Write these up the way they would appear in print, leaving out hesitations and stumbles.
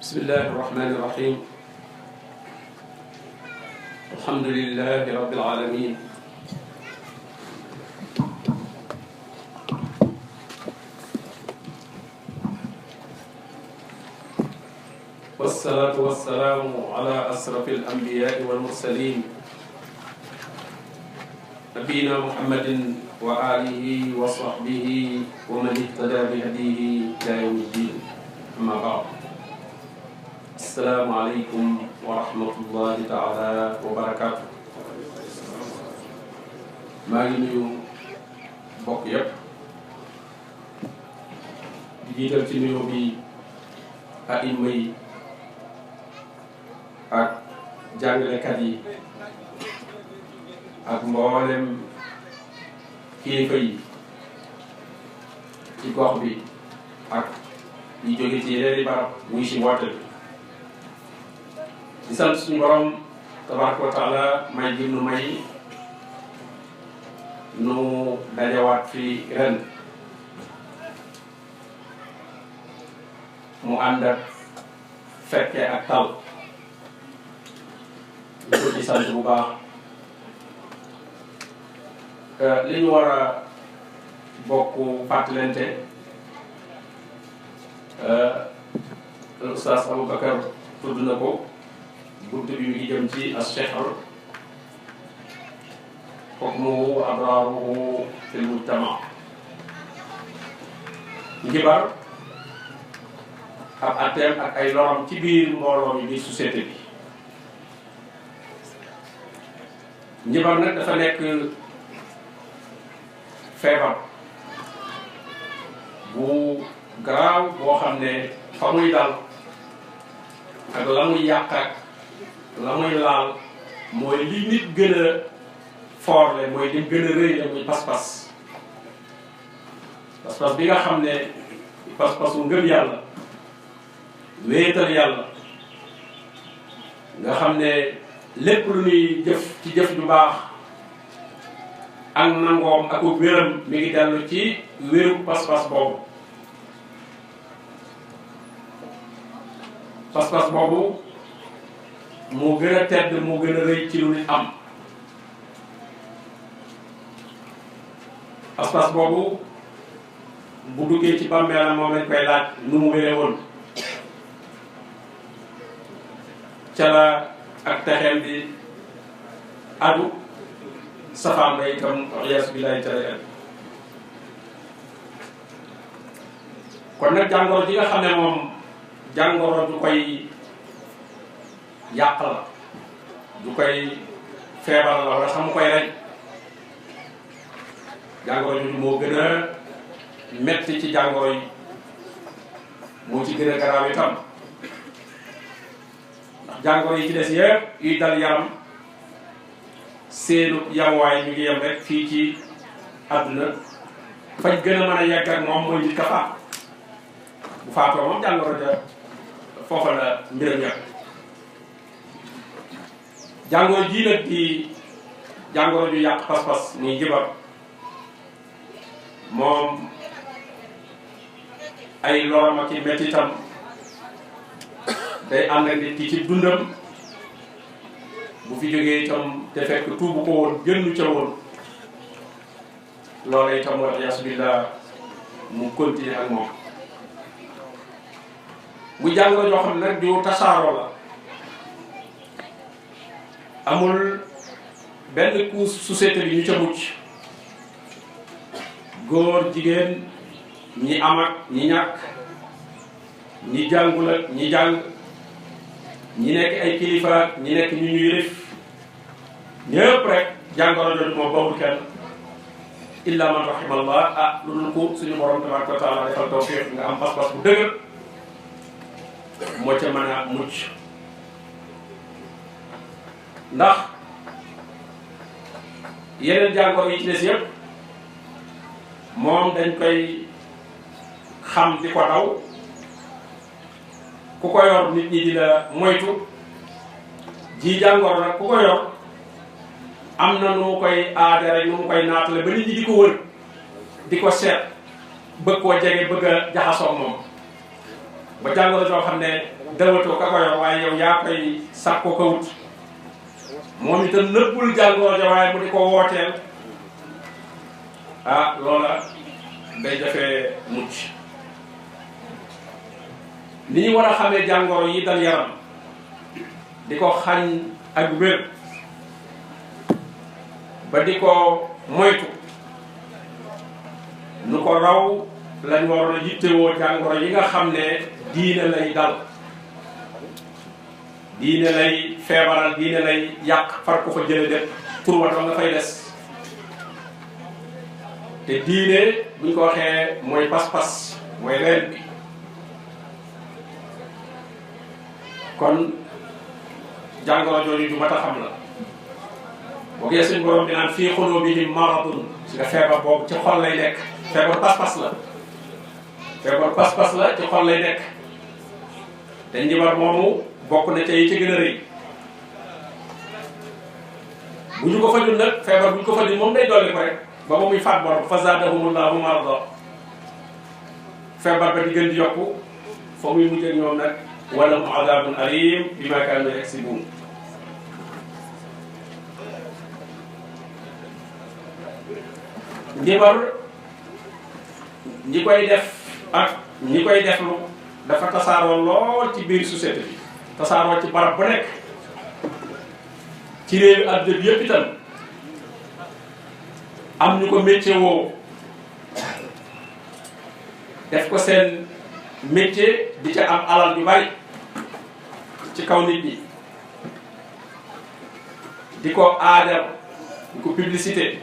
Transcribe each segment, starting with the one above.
bismillahi irrahmani irrahim alhamdulilahi rabbil alamin wassalatu wassalamu ala asrafi alambiyai walmursalin nabiyina muhammadin wa alihi wa sahbihi wa man ihtada bi hadihi ila yawmi ddin amma ba'd. Assalaamu aleykum wa rahmatullahi taala wa barakaatu. maa ngi nuyu mbokk yépp di jiital ci nuyu bi aïma yi ak jàngalekat yi ak mboolem kilifa yi ci gox bi ak yi jóge ci yeneen i barab muy si woote bi di sant suñu borom tabaraka wa taala may jim nu may nu dajawaat fi ren mu ànd ak fekke ak tal di ko ci sant bu baax. li ñu war a bokk fàttalente Oustaz Aboubacar tudd na ko bunt bi mi ngi jëm ci as-sihr hukmuhu wa adraaruhu fil mujtama. njibar ab atteem ak ay loram ci biir mbooloo mi biir société bi. njibar nag dafa nekk feebar bu garaaw boo xam ne fa muy dal ak la muy yàq ak la muy laal mooy li nit gën a foorle mooy li gën a rëy la muy pas-pas bi nga xam ne pas-pasu ngëm yàlla wéetal yàlla nga xam ne lépp lu ñuy jëf ci jëf ju baax ak nangoom ak wéram mi ngi dellu ci wéru pas-pas boobu. pas-pas boobu moo gën a tedd moo gën a rëy ci lu nit am. pas-pas boobu bu duggee ci bàmmeelam moom lañ koy laaj nu mu wéree woon. ca la ak texeem di adu safaan ba itam aliyaas billaahi taala. kon nag jàngoro ji nga xam ne moom jàngoro du koy yàq la du koy feebar la wala sax mu koy rey jàngoro ji moo gën a metti ci jàngoro yi moo ci gën a garaaw itam ndax jàngoro yi ci des yëpp yuy dal yaram seenu yamuwaay ñu ngi yem rek fii ci àdduna fañ gën a mën a yegg ak moom mooy nit ka faat bu faatoo moom jàngoro ja foofa la mbiram yàq. jàngoro jii nag di jàngoro ju yàq pas-pas muy njibar moom ay loram ak i mettitam day ànd ak nit ki ci dundam bu fi jógee itam te fekk tuubu ko woon génnu ca woon loola itam wal iyaasu billah mu continuer ak moom. mu jàngoro joo xam ne nag ju tasaaroo la amul benn couche société bi ñu ca mucc góor jigéen ñi am ak ñi ñàkk ñi jàngul ak ñi jàng ñi nekk ay kilifa ak ñi nekk ñu ñuy rëf ñëpp rek jàngoro jooju moom bawul kenn illa man rahimallah loolu ko suñu borom tabaraka wa taala defal tawfiq nga am pas-pas bu dëgër moo ca mën a mucc. ndax yeneen jàngoro yi ci des yëpp moom dañ koy xam di ko daw ku ko yor nit ñi di la moytu ji jàngoro nag ku ko yor am na nu mu koy aadare nu mu koy naatale ba nit ñi di ko wër di ko seet bëgg koo jege bëgg a jaxasoo moom ba jàngoro joo xam ne dawatoo ka ko yor waaye yow yaa koy sàkkoo ko wut moom itam nëbbul jàngoro ja waaye mu di ko wooteel ah loola day jafee mucc. ni ñu war a xamee jàngoro yi dal yaram di ko xañ ak wér ba di ko moytu nu ko raw lañ waroon a yittewoo jàngoro yi nga xam ne diine lay dal, diine lay feebaral, diine lay yàq far ko fa jële def tur wa nga fay des. te diine buñ ko waxee mooy pas-pas mooy reen bi. kon jàngoro jooju ju mat a xam la boo gisee suñ borom di naan fii quluubihim maradun si nga feebar boobu ci xol lay nekk. feebar pas-pas la feebar pas-pas la ci xol lay nekk te njibar moomu bokk na ca yi ci gën a rëy bu ñu ko fajul nag feebar bu ñu ko fajul moom day dolli ko rek ba muy faat borom fa zaadahumullahu marada feebar ba di gën di yokku fa muy mujj ak ñoom nag wala mu azabun alim bima kaanu yaksibun. njibar ñi koy def ak ñi koy deflu dafa tasaaroo lool ci biir société bi tasaaroo ci barab bu nekk ci réewi àdduna bi yëpp itam am ñu ko métier woo def ko seen métier di ca am alal yu bari ci kaw nit ñi di ko aadal di ko publicité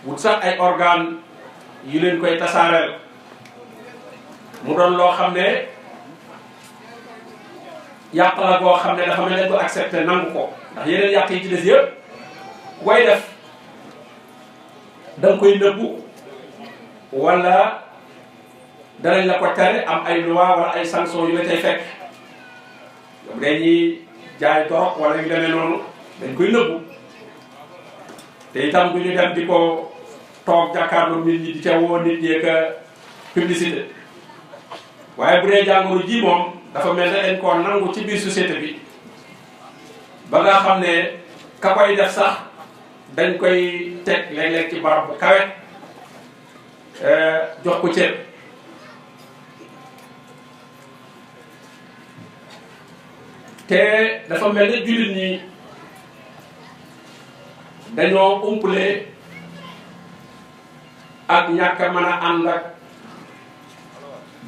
wut sax ay organe yu leen koy tasaareel mu doon loo xam ne yàq la boo xam ne dafa mel ne ko accepté nangu ko ndax yeneen yàq yi ci des yëpp ku koy def da nga koy nëbbu wala danañ la ko tere am ay loi wala ay sanction yu la cay fekk bu dee ñuy jaay dorog wala yu demee noonu dañ koy nëbbu te itam du ñu dem di ko toog jàkkaarloo nit ñi di ca woo nit ñi ak publicité waaye bu dee jàngoro ji moom dafa mel ne dañ koo nangu ci biir société bi ba nga xam ne ka koy def sax dañ koy teg léeg-léeg ci barab bu kawe jox ko ceeb te dafa mel ne jullit ñi dañoo umpale ak ñàkk a mën a ànd ak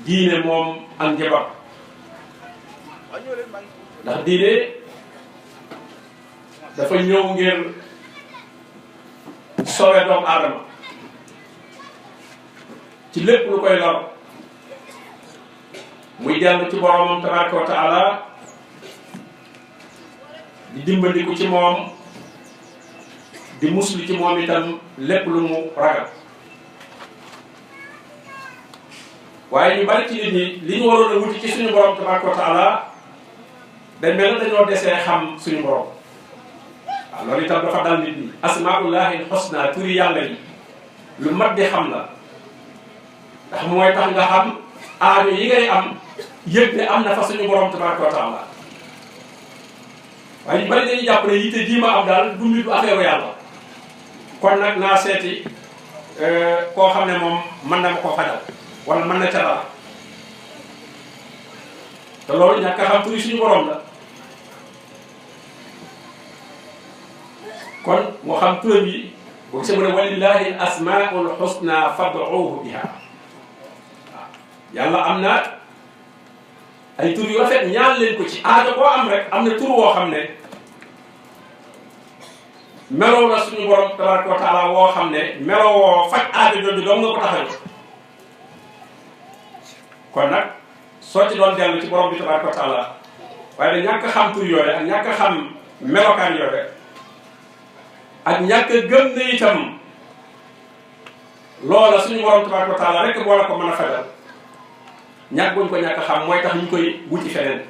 diine moom ak njabar ndax diine dafa ñëw ngir sowe doomu aadama ci lépp lu koy lor muy dellu ci boromam tabaraka wa taala di dimbandiku ci moom di muslu ci moom itam lépp lu mu ragal waaye ñu bari ci nit ñi li ñu waroon a wuti ci suñu borom tabaraka wa taala dañ mel na dañoo desee xam suñu borom waaw loolu itam dafa dal nit ñi asmaullahi alxusna turi yàlla yi lu mat di xam la ndax mooy tax nga xam aajo yi ngay am yëg ne am na fa suñu borom tabaraka wa taala waaye ñu bari dañuy jàpp ne yitte jii ma am daal du nit du affaire yàlla kon nag naa seeti koo xam ne moom mën na ma koo fajal wala mën na ca dara te loolu ñàkk a xam turi suñu borom la kon moo xam turam yi boo gisee mu ne walillahi asmaul husna fad'uuhu biha waaw yàlla am na ay tur yu rafet ñaan leen ko ci aajo boo am rek am na tur woo xam ne meloo la suñu borom tabaraka wa taala woo xam ne meloo woo faj aajo jooju doom nga ko tax a jóg kon nag soo ci doon dellu ci borom bi tabaraka wa taala waaye da ñàkk xam tur yooyu ak ñàkk xam melokaan yooyu ak ñàkk gëm ne itam loola suñu borom tabaraka wa taala rek moo la ko mën a fajal ñàkk buñ ko ñàkk xam mooy tax ñu koy wuti feneen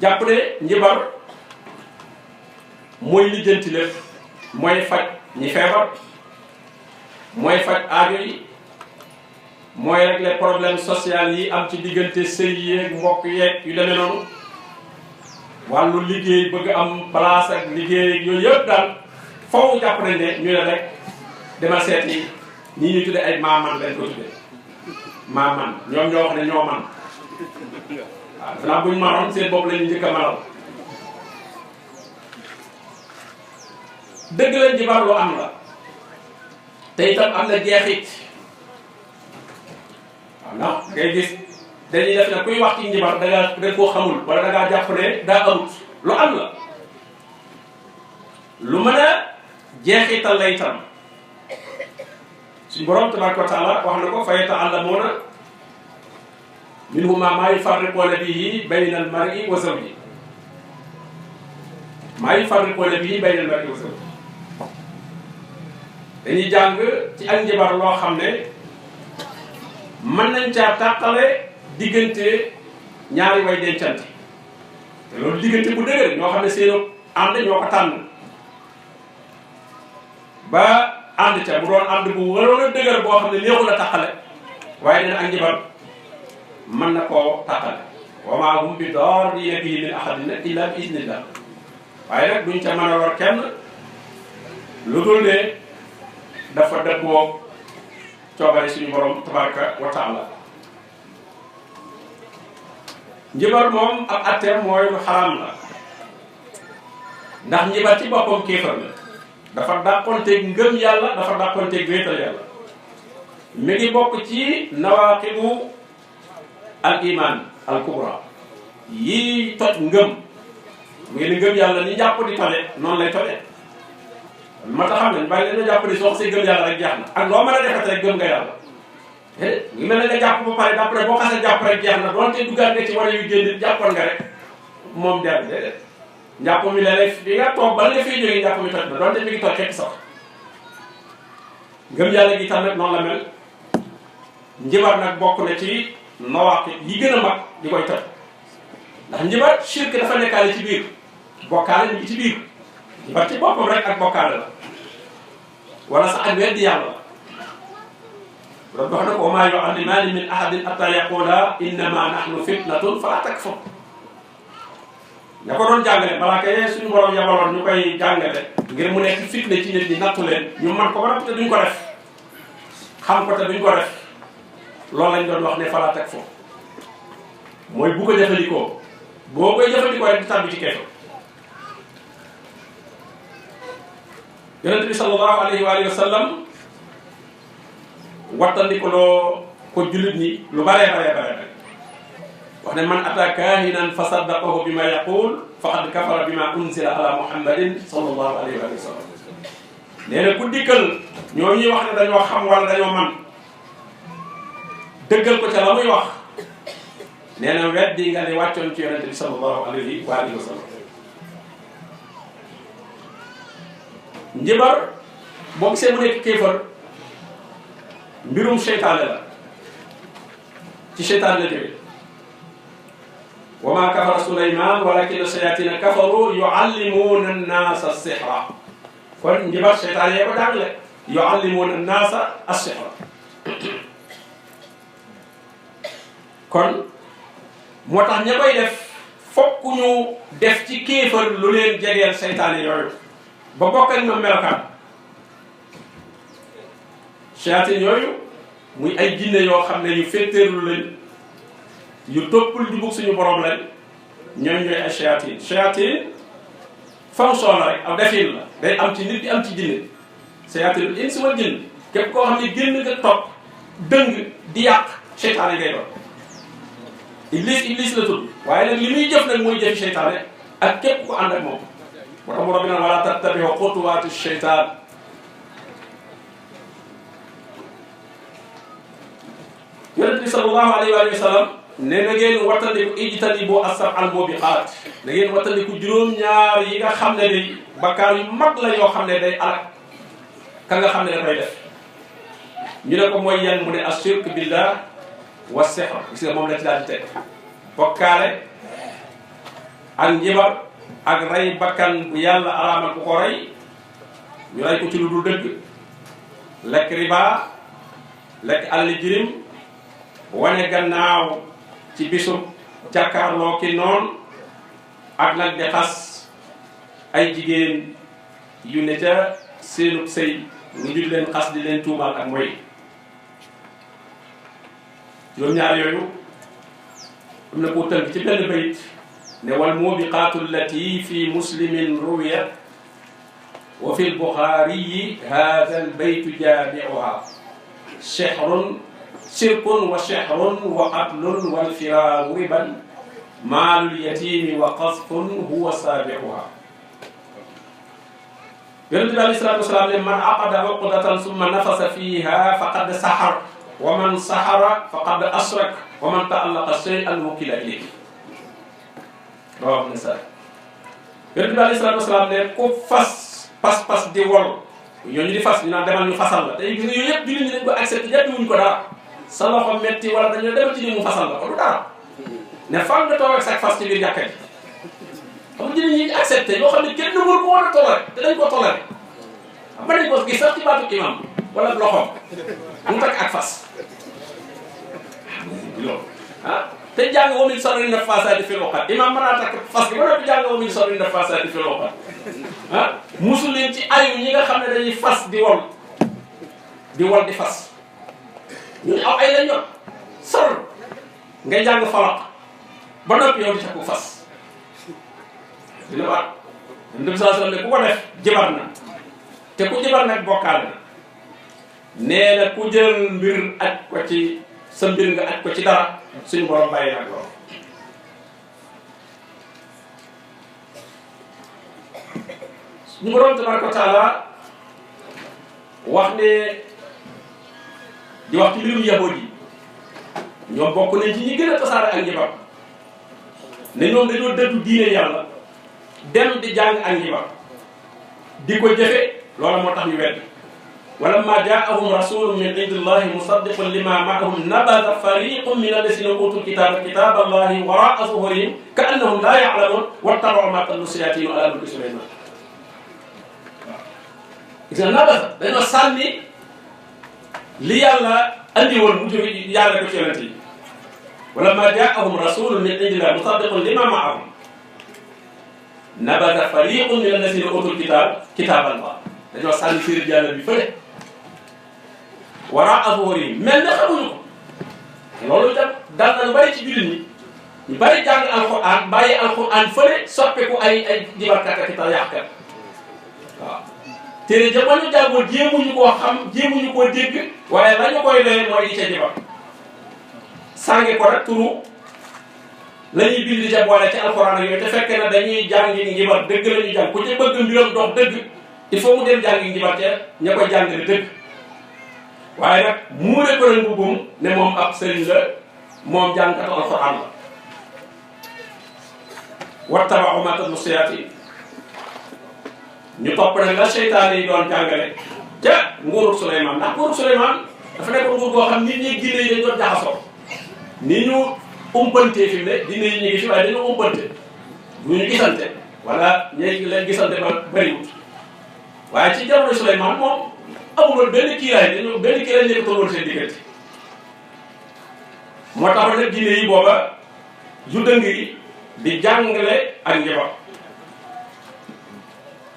jàpp ne njibar mooy lijjanti lépp mooy faj ñi feebar mooy faj aajo yi mooy rek les problèmes sociaux yi am ci diggante sëy yeeg mbokk yeeg yu demee noonu wàllu liggéey bëgg am place ak liggéey yooyu yëpp daal foofu jàpp nañ ne ñu ne rek dama seeti ñii ñu tudde ay maaman leen ko tudde maaman ñoom ñoo wax ne ñoo man waaw danaa buñ manoon seen bopp la ñu njëkk a manal dëgg leen jibar lu am la te itam am na jeexit waaw ndax ngay gis dañuy def ne kuy wax ci njibar da koo xamul wala da ngaa jàpp ne daa amut lu am la lu mën a jeexital la itam suñu borom tabaraka wa taala wax na ko fa yata'allamuuna minhumaa maa yufarriquuna bihi bayna al-mar'i wa zawjihi maa yufarriquuna bihi bayna al-mar'i wa zawjihi dañuy jàng ci ak njibar loo xam ne mën nañ caa tàqale diggante ñaari way dencante te loolu diggante bu dëgër ñoo xam ne seen ànd ñoo ko tànn ba ànd ca bu doon ànd bu waroon a dëgër boo xam ne neexul a tàqale waaye dina ak njibar mën na koo tàqale wa maa hum bi daarriina bihi min ahadin illa bi iznillah waaye nag duñ ca mën a lor kenn lu dul ne dafa dëppoo coobare suñu borom tabaraka wa taala njibar moom ab atteem mooy lu xaraam la ndax njibar ci boppam kéefar la dafa dàqonteeg ngëm yàlla dafa dàqonteeg wéetal yàlla mi ngi bokk ci nawaaqidu al iman al kubra yii toj ngëm mu ngi ni ngëm yàlla ni jàpp di toje noonu lay toje ma tax xam ne bàyyi leen jàpp ni soo xasee gëm yàlla rek jeex na ak loo mën a defate rek gëm nga yàlla ngi mel ne nga jàpp ba pare d'après boo xasee jàpp rek jeex na doonte duggaat nga ci wala yu génn jàppoon nga rek moom der déedéet njàpp mi léeg-léeg bi nga toog bala nga fiy jógee njàpp mi toj na doonte mi ngi toj xeeti sax ngëm yàlla gi tamit noonu la mel njibar nag bokk na ci nawaaqi yi gën a mag di koy toj ndax njibar shirk dafa nekkaale ci biir bokkaale ñu ngi ci biir njibar ci boppam rek ak bokkaale la wala sax ak weddi yàlla loolu wax na ko wa maa yu'allimaani min ahadin hattaa yaquulaa innamaa nahnu fitnatun falaa takfur ña ko doon jàngale balaa kay suñu borom yabaloon ñu koy jàngale ngir mu nekk fitne ci nit ñi nattu leen ñu man ko ba noppi te duñ ko def xam ko te duñ ko def loolu lañ doon wax ne falaa takfur mooy bu ko jëfandikoo boo koy jëfandikoo rek di tàbbi ci keefa yonent bi sallallahu alayhi wa sallam wattandikuloo ko jullit ñi lu baree bare wax ne man ata kaahinan fa saddaqahu bima yaqul faqad kafara bima unzila ala muhammadin sallallahu alayhi wa sallam nee na ku dikkal ñoo ñuy wax ne dañoo xam wala dañoo man dëggal ko ca la muy wax nee na weddi nga ne wàccoon ci yonente bi sallallahu alayhi wa sallam njibar boo gisee mu nekk kéefar mbirum seytaane la ci seytaane la jóge wa maa kafara Suleymaan walaakinna shayaatina kafaru yuallimuuna annaasa as-sihra kon njibar seytaane yee ko jàngale yuallimuuna annaasa as-sihra kon moo tax ña koy def fokk ñu def ci kéefar lu leen jegeel seytaane yooyu ba bokk ak ñoom melokaan seytaane yooyu muy ay jinne yoo xam ne yu féeteerlu lañ yu toppul jubug suñu borom lañ ñooy ñooy ay seytaane seytaane fonction la rek aw defin la day am ci nit di am ci jinne seytaane insi wal jinn képp koo xam ne génn nga topp dëng di yàq seytaane ngay doon iblis la tudd waaye nag li muy jëf nag mooy jëfi seytaane ak képp ko ànd ak moom moo tax mu rabbi naan wala tattabi'u xutuwaati seytaan yonent bi sallallahu alayhi wa sallam ne na ngeen wattandiku ijtanibu as-sab'al mubiqaat na ngeen wattandiku juróom-ñaar yi nga xam ne day bakkaar yu mag la yoo xam ne day alak ka nga xam ne da koy def ñu ne ko mooy yan mu ne ashirk billah wa sihr gis nga moom la ci daal di teg bokkaale ak njibar ak rey bakkan bu yàlla araamal ku ko rey ñu rey ko ci lu dul dëgg lekk riba lekk àlli jirim wane gannaaw ci bisu jàkkaarloo ki noon ak nag di xas ay jigéen yu ne ca seenub sëy nga jul leen xas di leen tuumaal ak mooy juróom-ñaar yooyu am na koo tënk ci benn bayit ne wal mubiqaatu allati fi muslimin ruwiya wa fi lbuxaariyi hada albaytu jaamiuha sihrun shirkun wa sihrun wa qatlun walfiraaru riban maalul yatiimi wa qasfun huwa saabiquha. Yonent bi alayhi salaatu wasalaam ne man aqada uqdatan summa nafasa fiiha faqad saxar wa man saxara faqad asrak wa man taallaqa shay'an wukila ilayhi. waaw ndeysaan. Yonent bi alayhi salaatu wasalaam ne ku fas pas-pas di wol ñooñu di fas ñu naan demal ñu fasal la tey gis nga yooyu yëpp jullit ñi dañ ko accepté jàppi wuñ ko dara sa loxo metti wala dañoo demal ci mu fasal la ko du dara ne fan nga toog ak sa fas ci biir jàkka ji xam nga jullit ñi accepté yoo xam ne kenn wër ko war a toléré te dañ ko toléré xam nga dañ ko gis sax ci baatu imam wala loxoom mu takk ak fas loolu ah te jàng wa min sharri nafaasaati fil uqad imam mën naa takk fas gi ba noppi jàng wa min sharri nafaasaati fil uqad ah musul leen ci ayu ñi nga xam ne dañuy fas di wol di fas ñun aw ay lañ yor sor ngay jàng falaq ba noppi yow di takku fas dina waat Nabi sallallahu alayhi wasallam ne ku ko def jibar na te ku jibar nag bokkaale na nee na ku jël mbir aj ko ci sa mbir nga aj ko ci dara suñu borom bàyyi nag loolu suñu borom tabaraka wa taala wax ne di wax ci mbirum yahuud yi ñoom bokk nañ ci ñi gën a tasaare ak njibar ne ñoom dañoo dëddu diine yàlla dem di jàng ak njibar di ko jëfe loola moo tax ñu wedd walamma jaahum rasulun min indillahi musaddiqun lima maahum nabada fariqun min alladina utul kitaba kitaba allahi waraa zuhurihim ka annahum la ya'lamun wattaba'u ma tatlu shayatin ala mulki Sulayman waaw gis nga nabada dañoo sànni li yàlla andi woon mu jóge yàlla ko ci yonent yi walamma jaahum rasulun min indillahi musaddiqun lima maahum nabada fariqun min alladina utul kitaba allah dañoo sànni téere yàlla bi fële waraa zuhurihim mel ne xamuñu ko loolu itam dal na lu bari ci jullit ñi ñu bari jàng alxuraan bàyyi alxuraan fële soppeeku ay jibarkat ak itam yàqkat waaw téere ja ba ñu jàngoo jéemuñu koo xam jéemuñu koo dégg waaye la ñu koy doyee mooy di ca jibar sànge ko rek turu la ñuy bind ca boole ci alxuraan ak yooyu te fekkee na dañuy jàngi njibar dëgg la ñuy jàng ku ci bëgg mbiram dox dëgg il faut mu dem jàngi njibar ca ña koy jàngale dëgg waaye nag muure ko nag mbubbum ne moom ab sëriñ la moom jàngkatu alxuraan la wattaba'u ma tatlu shayatin ñu topp nag la seytaane yi doon jàngale ca nguurug Suleymaan ndax nguurug Suleymaan dafa nekk nguur goo xam nit ñi ginne yi dañ doon jaxasoo ni ñu umpantee fi mu ne ginne yi ñu ngi fi waaye dañoo umpante bu ñu gisante wala ñi leen gisante ba bëriwut waaye ci jamono Suleymaan moom amuloon benn kiiraay nekkatul woon seen diggante moo tax nag ginne yi booba yu dëng yi di jàngale ak njabar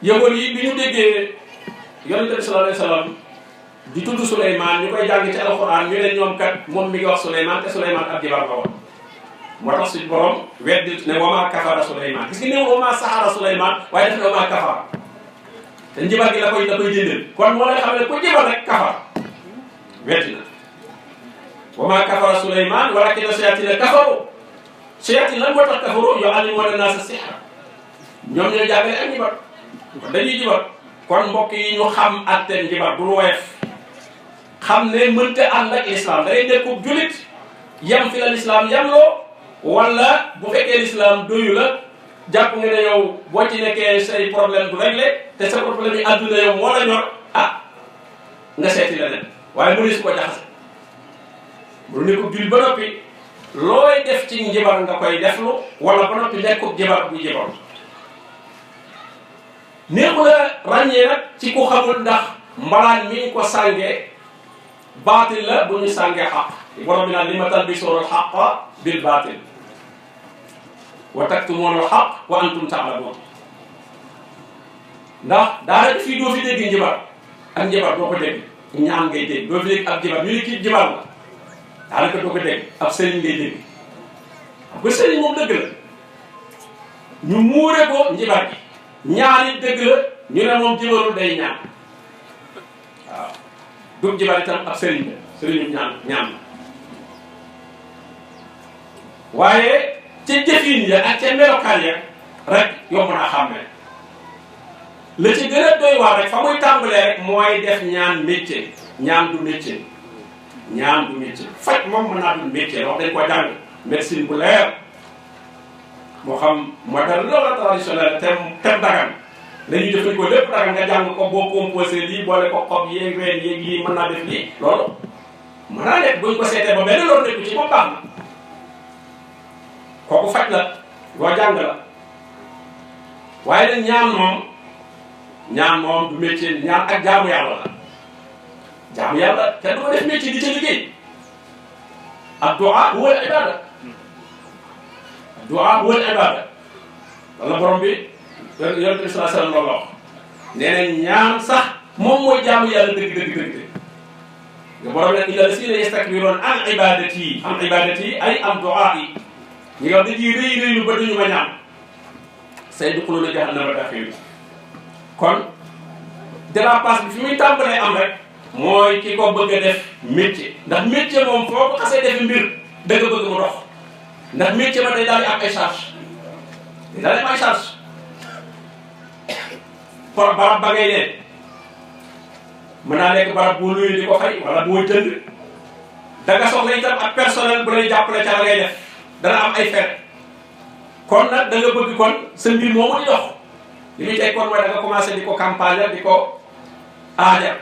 yëngal yi bi ñu déggee yonente bi sallallahu alayhi wasallam di tudd Souleymane ñu koy jàng ci alxuraan ñu ne ñoom kat moom mi ngi wax Souleymane te Souleymane ab jibar la woon moo tax suñu borom weddi ne wama kafara Souleymane gis nga ne wama saxara Souleymane waaye def ne wama kafara te njibar gi la koy jëndal kon moo lay xam ne ku jibar rek kafar weddi na wama kafara Souleymane walakinna shayatina kafaru shayatin lan moo tax kafaru yu'allimuna naasa sihra ñoom ñooy jàngale ak njibar dañuy jibar kon mbokk yi ñu xam àtteem njibar du lu woyof xam ne mënta ànd ak l'islam day nekkub julit yem fi la l'islam yemloo wala bu fekkee l'islam doyu la jàpp nga ne yow boo ci nekkee say problème du réglé te sa problème yi àdduna yow moo la ñor ah nga seeti leneen waaye mënu su ko jaxase bu nekkub julit ba noppi looy def ci njibar nga koy deflu wala ba noppi nekkub jibar bu jibar neexu la ràññee nag ci ku xamul ndax mbalaan mi ñu ko sàngee baatil la bu ñu sàngee xaq borom bi naan li ma talbisuuna al-haqqa bil baatil wa taktumuuna al-haqqa wa antum ta'lamuun ndax daanaka fii doo fi dégg njibar ak njibar doo ko dégg ñaan ngay dégg doo fi dégg ak njibar ñu ne kii njibar la daanaka doo ko dégg ab sëriñ ngay dégg xam nga sëriñ moom dëgg la ñu muure ko njibar gi ñaan it dëgg la ñu ne moom jibarul day ñaan waaw dug njibar itam ab sëriñ la sëriñu ñaan la waaye ca jëfin ya ak ca melokaan ya rek yomb naa xàmmee la ci gën a doy waar rek fa muy tàmbalee rek mooy def ñaan métier ñaan du métier ñaan du métier faj moom mën naa du métier wax dañ ko jàng médecine bu leer moo xam moderne la wala traditionnel tem dagan dañuy jëfandikoo lépp dagan nga jàng ko boo composé lii boole ko xob yéeg reen yéeg lii mën naa def lii loolu mën naa nekk buñ ko seetee ba benn loolu nekku ci moom baax na kooku faj la loo jàng la waaye nag ñaan moom du métier ñaan ak jaamu yàlla la jaamu yàlla kenn du ko def métier di ca liggéey ad-du'a huwa al-ibada ad-du'a huwa al-ibada wala borom bi yonent bi sallallahu alayhi wasallam loolu wax nee na ñaan sax moom mooy jaamu yàlla dëgg nga borom nag illa lasina yastakbiruuna an ibadati ay am du'a yi ñi nga xam dañuy rëy lu ba duñu ma ñaan sayadxuluuna jahannama daaxirin kon dérapage bi fi muy tàmbalee am rek mooy ki ko bëgg a def métier ndax métier moom foo ko xasee defi mbir dëgg bëgg mu dox ndax métier ba day daal di am ay charge day daal di am ay charge pour barab ba ngay ne mën naa nekk barab boo luy di ko fay wala boo jënd da nga soxla itam ak personnel bu lay jàppale ca la ngay def dana am ay fere kon nag da nga bëgg kon sa mbir moomu di dox li muy teg kon mooy da nga commencé di ko campagne di ko aaja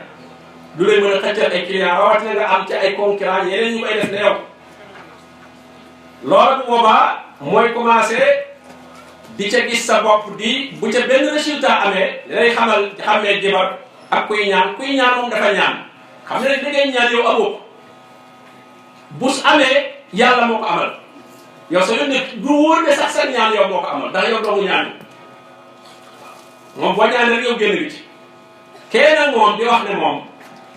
lu lay mën a xëccal ay clients rawatina nga am ci ay concurrents yeneen ñu koy def ne yow loolu bu boobaa mooy commencé di ca gis sa bopp di bu ca benn résultat amee lay xamee jibar ak kuy ñaan moom dafa ñaan xam ne rek da ngay ñaan yow amoo ko bu amee yàlla moo ko amal yow sa yoon nekk du wóor ne sax sa ñaan yow moo ko amal ndax yow doomu ñaan moom boo ñaan rek yow génn gi ci kee nag moom di wax ne moom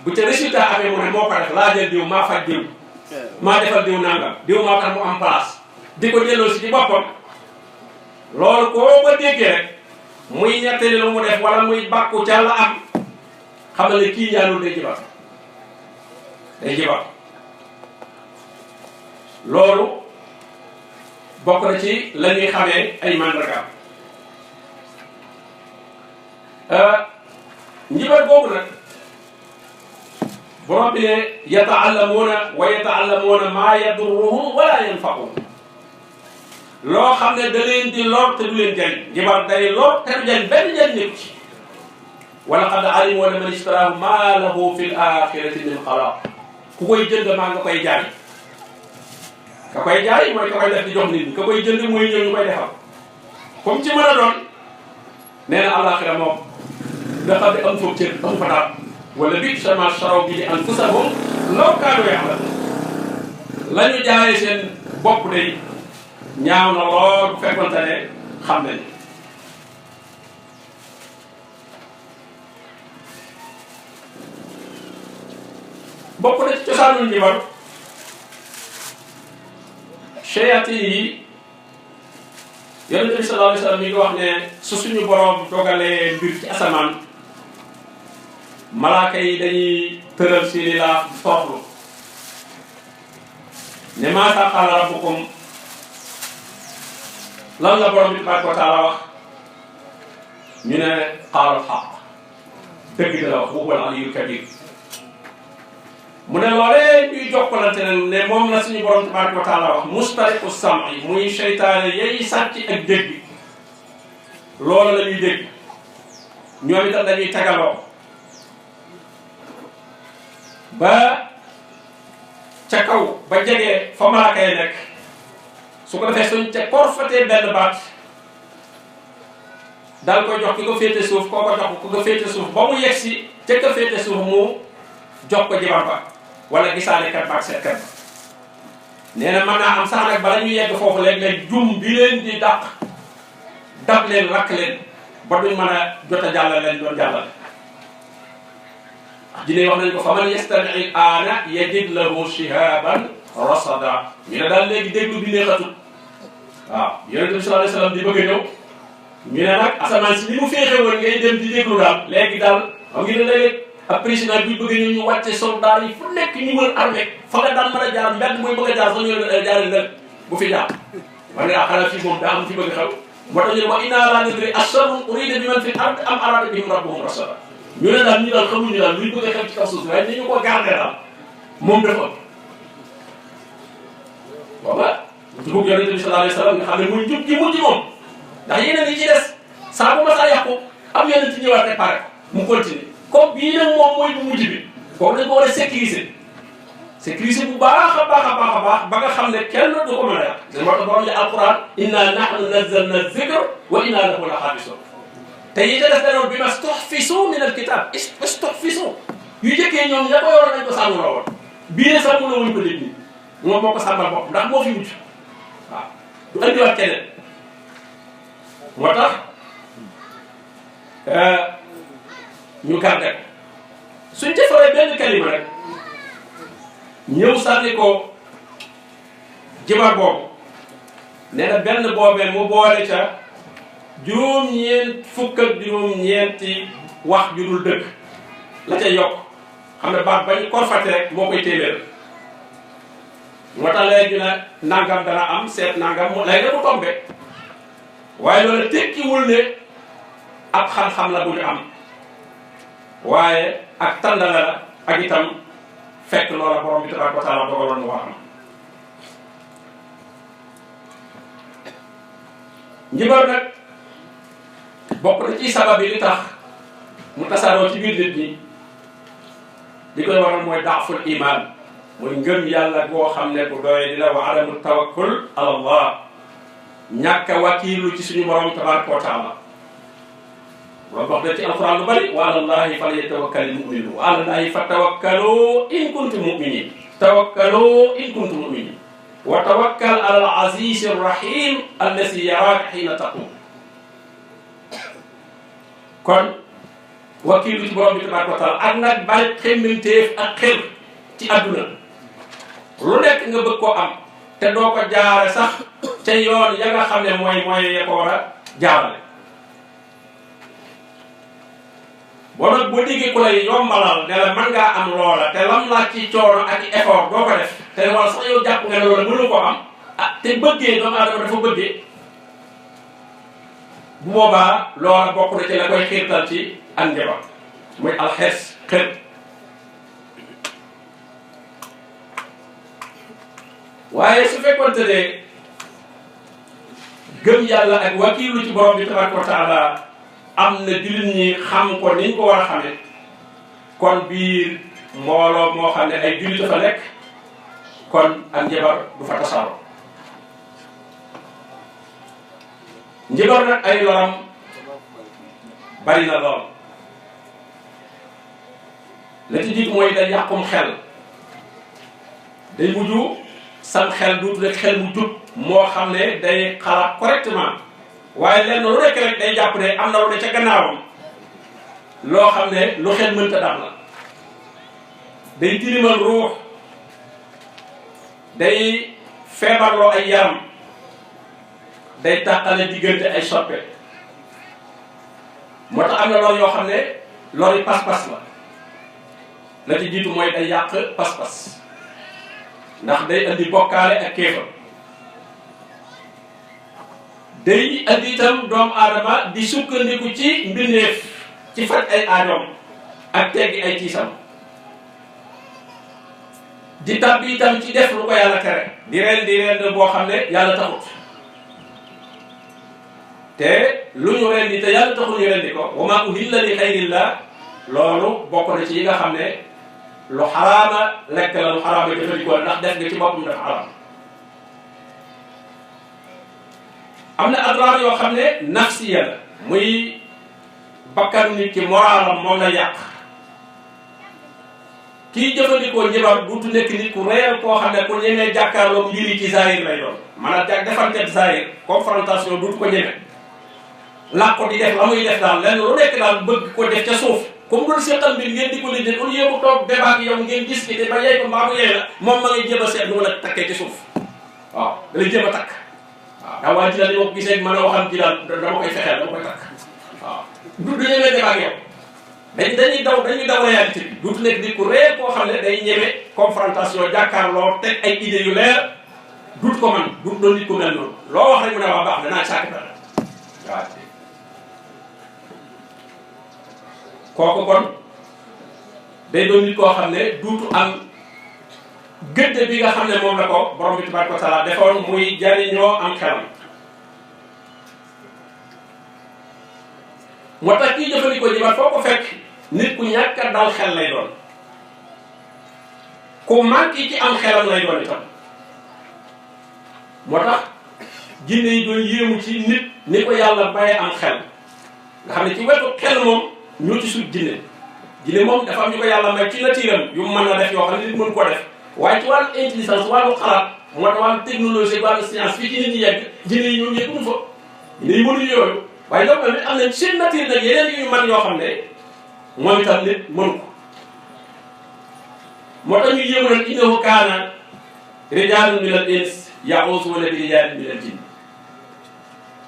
bu ca résultat amee mu ne moo ko def laa jël diw maa faj diw maa defal diw nangam diw maa tax mu am place di ko delloo si ci boppam loolu koo ko déggee rek muy ñettali lu mu def wala muy bàkku ca la am xamal ne kii ñaanul day jibar loolu bokk na ci la ñuy xamee ay mandargaam njibar boobu nag borom bi ne yata'allamuuna maa yadurruhum wala yanfa'uhum loo xam ne da leen di lor te du leen jariñ njibar day lor te du jariñ benn njariñ nekku ci wa laqad alimu liman ishtaraahu maa lahu fil aaxirati min xalaaq ku koy jënd maa nga koy jaay ka koy jaay mooy ka koy def di jox nit ñi ka koy jënd mooy ñëw ñu koy defal comme ci mën a doon nee na àllaaxira moom dafa di am foofu cër amu fa dara wala bi'sa maa sharaw bihi anfusahum law kaanu ya'lamuun la ñu jaayee seen bopp day ñaaw na lool bu fekkonte ne xam nañ bokk na ci cosaanul njibar shayatin yi yonent bi sallallahu alayhi wa sallam mi ngi wax ne su suñu borom dogalee mbir ci asamaan malaaka yi dañuy tëral seeni laaf toroxlu ne maa qaala rabbukum lan la borom bi tabaaraka wa taala wax ñu ne qaala al-haqq dëgg la wax wa huwa al-aliyyul kabiir mu ne loolee ñuy jokkalante ne moom la suñu borom tabaaraka wa taala wax mustariqu sam'i muy seytaane yay sàcc ak dégg loolu la ñuy dégg ñoom itam dañuy tagaloo ba ca kaw ba jege fa malaaka yi nekk su ko defee suñ ca korfatee benn baat daal koy jox ki ko féete suuf koo ko jox ko ko féete suuf ba mu yegsi ca ka féete suuf mu jox ko jibar ba wala gisaane kat baak seet kat nee na mën naa am sax nag bala ñu yegg foofu léeg-léeg jum bi leen di dàq dab leen lakk leen ba duñ mën a jot a jàllale leen doon jàllale. jinne wax nañ ko fa man yastami aana yajid lahu shihaban rasada ñu ne daal léegi déglu bi neexatul waaw yonente bi sallallahu alayhi wasallam di bëgg a ñëw ñu ne nag asamaan si ni mu féexe woon ngay dem di déglu daal léegi daal xam ngi ne léeg-léeg ab président bi bëgg a ñëw ñu wàcce soldat yi fu nekk ñu wër armée fa nga daan mën a jaar mbedd mooy bëgg a jaar sax ñu jaaree ndel bu fi jaar man nga xanaa fii moom daa am fi bëgg xew moo tax ñu ne wa inna laa nadri asharrun urida bi man fi ard am arada bihim rabbuhum rasada ñu ne daal ñu daal xamuñu daal luñ bëgg a xew ci kaw suuf waaye ni ñu ko garder daal moom dafa booba dugub yonente bi sallallahu alayhi wasallam nga xam ne muy jub gi mujj moom ndax yeneen yi ci des saa bu ma saa yàqu am yeneen ci ñëwaat réparé mu continuer comme bii nag moom mooy bu mujj bi kooku dañ ko war a sécuriser bu baax a baax a baax a baax ba nga xam ne kenn du ko mën a yàq da moo tax borom ne alquran inna nahnu nazzalna dhikr wa inna lahu la xaafisun te yi ca def danoon bi ma stuhfisu min alkitab stuhfisu yu jëkkee ñoom ña ko yoroon nañ ko sàmm la woon bii ne sàmm la wuñ ko nit ñi moom moo ko sàmmal bopp ndax moo fi mujj waaw du andiwaat keneen moo tax ñu garde ko suñ defaree benn kalima rek ñëw sànni ko jibar boobu nee na benn boobee mu boole ca juróom-ñeent fukk ak juróom-ñeenti wax ju dul dëgg la ca yokk xam ne baat bañ korfati rek moo koy téeméer moo tax léegi na nangam dana am seet nangam léegi na mu tombe waaye loolu tekkiwul ne ab xam-xam la bu ñu am waaye ak tàndala la ak itam fekk loola borom bi tabaraka wa taala dogaloon mu wax am njibar nag bokk na ci sabab yi li tax mu tasaaroo ci biir nit ñi li koy waral mooy daaful iman mooy ngëm yàlla goo xam ne bu doyee di la wa adamu tawakkul ala allah ñàkk a wakiilu ci suñu borom tabaraka wa taala loolu wax na ci alquran lu bari wa ala allahi falyatawakkalil mu'minun wa ala allahi fatawakkalu in kuntum mu'minin tawakkalu in kuntum mu'minin wa tawakkal ala al aziz ar rahim allati yaraaka xiina taqum kon wakiilu ci borom bi tabaraka wa taala ak nag bari xemminteef ak xel ci àdduna lu nekk nga bëgg koo am te doo ko jaare sax ca yoon ya nga xam ne mooy ya ko war a jaarale boo nag boo déggee ku lay yombalal ne la mën ngaa am loola te lam laaj ci coono ak effort doo ko def te wala sax yow jàpp nga ne loola mënu ko am ah te bëggee doomu aadama dafa bëggee bu boobaa loola bokk na ci la koy xiirtal ci ak njaboot muy alxees xër waaye su fekkoonte ne gëm yàlla ak wakiilu ci borom bi tabaraka wa taala am na jullit ñi xam ko niñ ko war a xamee kon biir mbooloo moo xam ne ay jullit dafa nekk kon ak njabar du fa tasaaroo njabar nag ay loram bari na lool la ci jiitu mooy day yàqum xel day mujj sam xel duutu rek xel mu jub moo xam ne day xalaat correctement waaye lenn lu nekk rek day jàpp ne am na lu ne ca gannaawam loo xam ne lu xel mënta dam la day tilimal ruux day feebarloo ay yaram day tàqale diggante ay soppe moo tax am na loolu yoo xam ne loolu pas-pas la ci jiitu mooy day yàq pas-pas ndax day andi bokkaale ak kéefar day andi itam doomu aadama di sukkandiku ci mbindeef ci faj ay aajoom ak teggi ay tiisam di tàbbi itam ci def lu ko yàlla tere di rend boo xam ne yàlla taxut te lu ñu rendi te yàlla taxul ñu rendi ko wa maa uhilla li xayrillah loolu bokk na ci yi nga xam ne lu xaraama lekk la lu xaraama jëfandikoo ndax def nga ci boppam dafa xaraam am na adraar yoo xam ne nafsiya la muy bakkanu nit ki moralam moom la yàq kii jëfandikoo njibar duutu nekk nit ku réel koo xam ne ku ñemee jàkkaarloo mbir yi ci zahir lay doon maanaam defanteeg zahir confrontation duutu ko ñeme làq ko di def la muy def daal lenn lu nekk daal bëgg ko def ca suuf comme dul seetal mbir ngeen di ko lijjee au lieu mu toog débat ak yow ngeen discuter ba yey ko mbaa mu yey la moom ma ngay jéem a seet nu mu la takkee ci suuf waaw da lay jéem a takk waaw daa waa ji la ni ma ko gisee mën a waxam ci daal dama koy fexeel dama koy takk waaw du ñemee débat ak yow dañuy daw réalité bi duutu nekk nit ku réer koo xam ne day ñeme confrontation jàkkaarloo teg ay idées yu leer duut ko man duut doon nit ku mel noonu loo wax rek mu ne waa baax danaa sàkk dara waaw kooku kon day doon nit koo xam ne duutu am gëdd bi nga xam ne moom la ko borom bi tabaaraka wa taala defoon muy jariñoo am xelam moo tax kii jëfandikoo jibar foo ko fekk nit ku ñàkk a dal xel lay doon ku manqué ci am xelam lay doon itam moo tax jinne yi doon yéemu ci nit ni ko yàlla bàyyee am xel nga xam ne ci wetu xel moom ñoo ci sut jinne moom dafa am ñu ko yàlla may ci natiiram yu mën a def yoo xam ne nit mënu ko def waaye ci wàllu intelligence wàllu xalaat moo tax wàllu technologie wàllu science fii ci nit ñi yegg jinne yi ñoom yegguñu fa jinne yi mënuñu yooyu waaye donc nag am nañ seen nature nag yeneen yu ñu mën yoo xam ne moom itam nit mënu ko moo tax ñu yéemu nag innahu kaana rijaalun minal ins ya'uuzuuna bi rijaalin minal jinn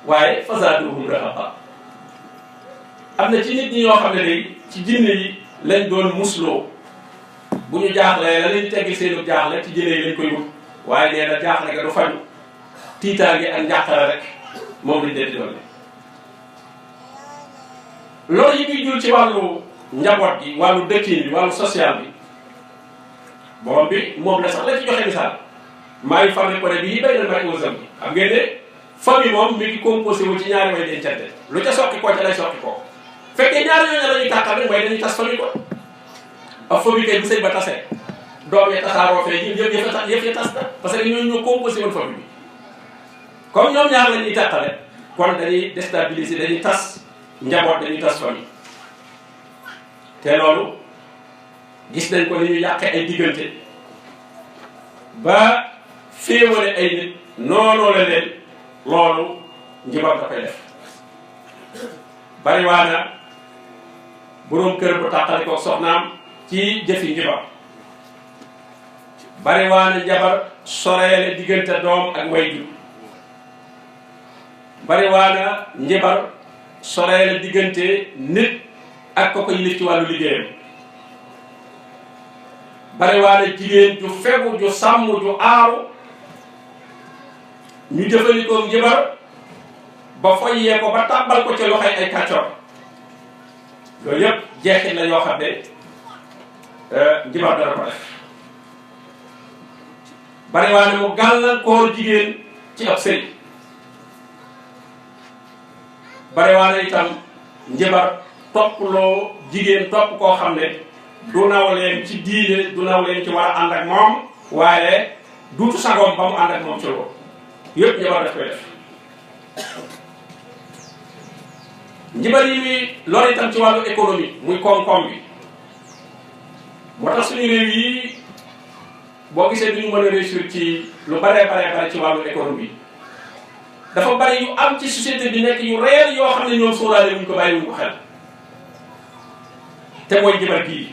waaye fazaaduhum rahaqa am na ci nit ñi yoo xam ne day ci jinne yi lañ doon musloo bu ñu jaaxlee la lañu teggi seenu jaaxle ci jinne yi lañ koy wut waaye nee na jaaxle ga du faju tiitaange ak njàqare rek moom lañ leen di doon loolu yi muy jur ci wàllu njaboot gi wàllu dëkkin bi wàllu social bi borom bi moom la sax la ci joxe misaal maa ngi farle ko ne bii bay na may ausam bi xam ngeen ne famille moom mi ngi composé wu ci ñaari way dencante lu ca soqi koo ca lay soqi koo fekkee ñaari ñooñu la ñuy tàqal rek mooy dañuy tas famille ko ak famille kay bu sëy ba tasee doom ya tasaaroo fee ñun yëpp ya tas na parce que ñooñu ñoo composé woon famille bi comme ñoom ñaar la ñuy tàqale kon dañuy déstabiliser dañuy tas njaboot dañuy tas famille te loolu gis nañ ko ni ñu yàqe ay diggante ba féewale ay nit noonoo la leen loolu njibar da koy def bari waa na boroom kër bu tàqali ko soxnaam ci jëfi njibar bari waa na njabar soreele diggante doom ak wayjur bari waa na njibar soreele diggante nit ak ko ko yilif ci wàllu liggéeyam bari waa na jigéen ju fegu ju sàmm ju aaru ñu jëfandikoo njibar ba foyee ko ba tàbbal ko ci loxoy ay kàccoor loolu yëpp jeexit la yoo xam ne njibar dara ko def bari waa na mu gàllankoor jigéen ci ab sëy bari waa na itam njibar topploo jigéen topp koo xam ne du naw leen ci diine du naw leen ci war a ànd ak moom waaye duutu sagoom ba mu ànd ak moom ci loolu yëpp njibar daf koy def njibar yi muy lor itam ci wàllu économie muy koom-koom bi moo tax suñu réew yi boo gisee duñu mën a réussir ci lu bare ci wàllu économie dafa bari yu am ci société bi nekk yu réel yoo xam ne ñoom sóoraale wuñ ko bàyyi wuñ ko xel te mooy njibar gii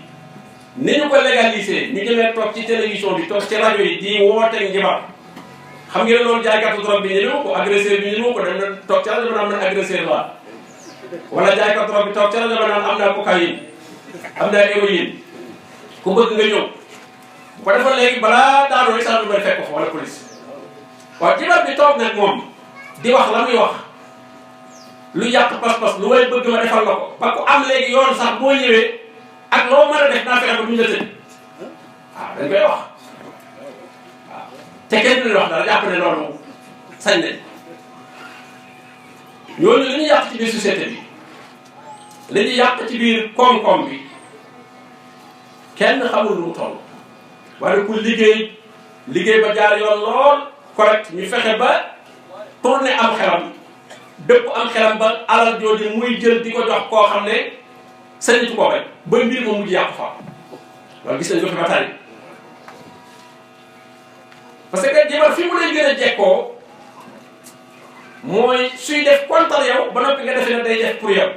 ni ñu ko légaliser ñu jëmee toog ci télévision bi toog ci rajo yi di wooteeg njibar xam ngeen loolu jaaykatu drogue bi ñënewu ko agresseur bi ñënewu ko dem na toog ca rajo ba naan man agresseur la wala jaaykatu drogue bi toog ca rajo ba naan am naa cocaïne am naa héroïne ku bëgg nga ñëw bu ko defoon léegi balaa daanoo rek sax du bëri fekk ko fa wala police waaw njibar bi toog nag moom di wax la muy wax lu yàq pas-pas lu way bëgg ma defal la ko ba ku am léegi yoon sax boo ñëwee ak loo mën a def naa fexe ba duñ la tëj waaw dañ koy wax waaw te kenn duñu wax dara jàpp ne loolu sañ nañ ñooñu li ñuy yàq ci biir société bi li ñuy yàq ci biir koom-koom bi kenn xamul lu mu toll waaye ku liggéey ba jaar yoon lool correct ñu fexe ba tourné am xelam dëpp am xelam ba alal jooju muy jël di ko jox koo xam ne sañitu ko bañ ba mbir ma mujj yàqu fa loolu gis nañ ko fi ba tey parce que jabar fi mu lay gën a jekkoo mooy suy def contre yow ba noppi nga defee ne day def pour yow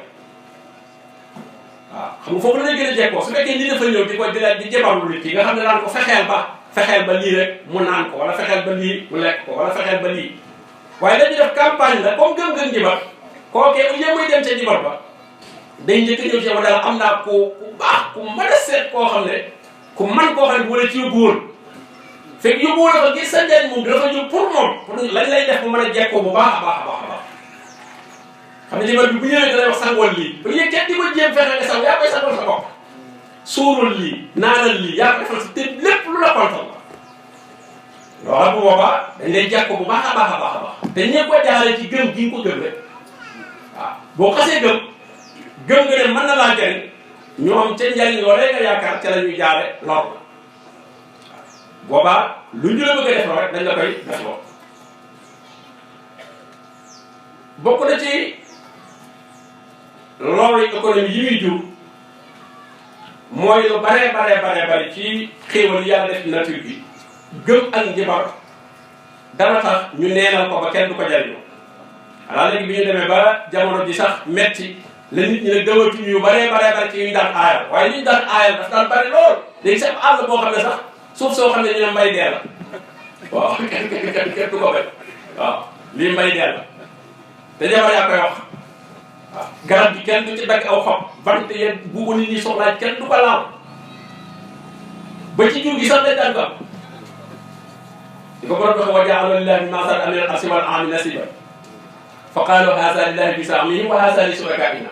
waaw xam nga foofu la lay gën a jekkoo su fekkee ni dafa ñëw di ko di jabarlu nit ki nga xam ne daan ko fexeel ba lii rek mu naan ko wala fexeel ba lii mu lekk ko wala fexeel ba lii waaye dañuy def campagne la comme gëm-gëm jibar kookee au lieu muy dem ca jibar ba day njëkk a ñëw ci yow daal am naa ku baax ku mën a seet koo xam ne ku man koo xam ne bu la ci yóbbu woon fekk yóbbu woon dafa gis sa njëriñ moom dafa jóg pour moom pour lañ lay def mu mën a jekkoo bu baax a baax a baax a baax xam ne jibar bi bu ñëwee da lay wax sangoon lii ba yéeg kenn di ko jéem fexe nga sang yaa koy sangoon sa bopp suural lii naanal lii yaa ko defal sa te lépp lu la kontal la loola bu boobaa dañ lay jekkoo bu baax a baax a baax a baax te ñëpp ko jaaree ci gëm gi nga ko gëm rek waaw boo xasee gëm nga ne mën na laa jëriñ ñoom ca njëriñ loolee nga yaakaar ca la ñuy jaare lor la boobaa lu ñu la bëgg a def rek dañ la koy def loo bokk na ci loolu économie yi muy jur mooy lu bare ci xéewal yàlla def nature bi gëm ak njibar dana tax ñu neenal ko ba kenn du ko jariñoo alors léegi bi ñu demee ba jamono ji sax metti la nit ñi nag dawatuñu yu bare ci ñu daan aayal waaye li ñu daan aayal daf daan bari lool léegi sax àll boo xam ne sax suuf soo xam ne ñu ne mbay dee la waaw kenn du ko bay waaw lii mbay dee la te jabar yaa koy wax waaw garab gi kenn du ci dagg aw xob bant yeen buubu nit ñi soxlaaj kenn du ko laal ba ci jur gi sax dañ daan ko am di ko borom doxe wa ja'ala lillahi mimma zar'a min al-harsi wal an'ami nasiban fa qaalu haza lillahi bi za'mihim wa haza li shurakaa'ina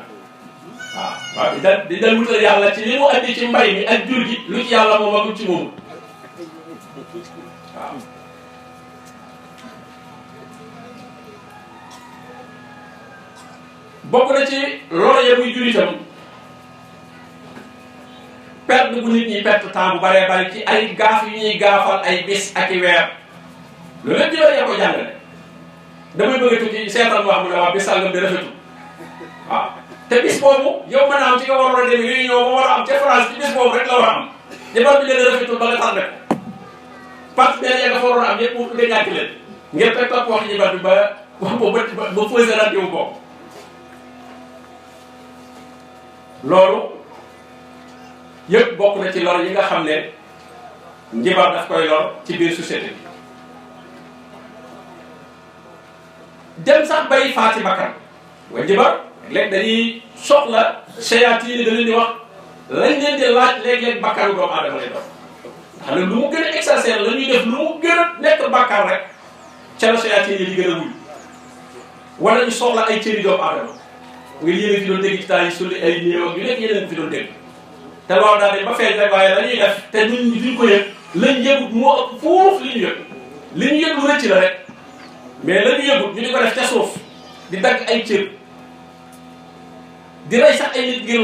waaw di dal wutal yàlla ci li mu andi ci mbay mi ak jur gi lu ci yàlla moom ak ci moom waaw bokk na ci loolu ya muy jur itam perte bu nit ñi perte temps bu baree bari ci ay gaaf yu ñuy gaafal ay bis ak i weer loolu lépp jibar yaa ko jàngale damay bëgg a tukki seetal wax mu ne waa bis sàngam di rafetu waaw te bis boobu yow mën naa am ci nga waroon a dem réunion ba war a am ca France ci bis boobu rek la war a am jabar bi leen rafetul ba nga tardé ko partenaire ya nga fa waroon a am yëpp mu nga ñàkk leen ngeen fekk topp wax jabar bi ba posé rendez-vous boobu loolu yëpp bokk na ci lor yi nga xam ne njibar daf koy lor ci biir société bi dem sax bay faati bakkan wa njibar léeg dañuy soxla séyaati ni da leen di wax lañ leen di laaj léeg-léeg bakkanu doomu aadama lay doon xam ne lu mu gën a exagéré la ñuy def lu mu gën a nekk bakkan rek ca la séyaati ni di gën a wuy wala ñu soxla ay cëri doomu aadama nga yéen fi doon dégg ci temps yi sulli ay néew ak yu nekk yeneen fi doon dégg te loolu daal dañ ba feeñ rek waaye la ñuy def te ñun duñ ko yëg lañ yëgut moo ëpp foofu li ñu yëg li ñu yëg lu rëcc la rek mais la ñu yëgut ñu di ko def ca suuf di dagg ay cër di rey sax ay nit ngir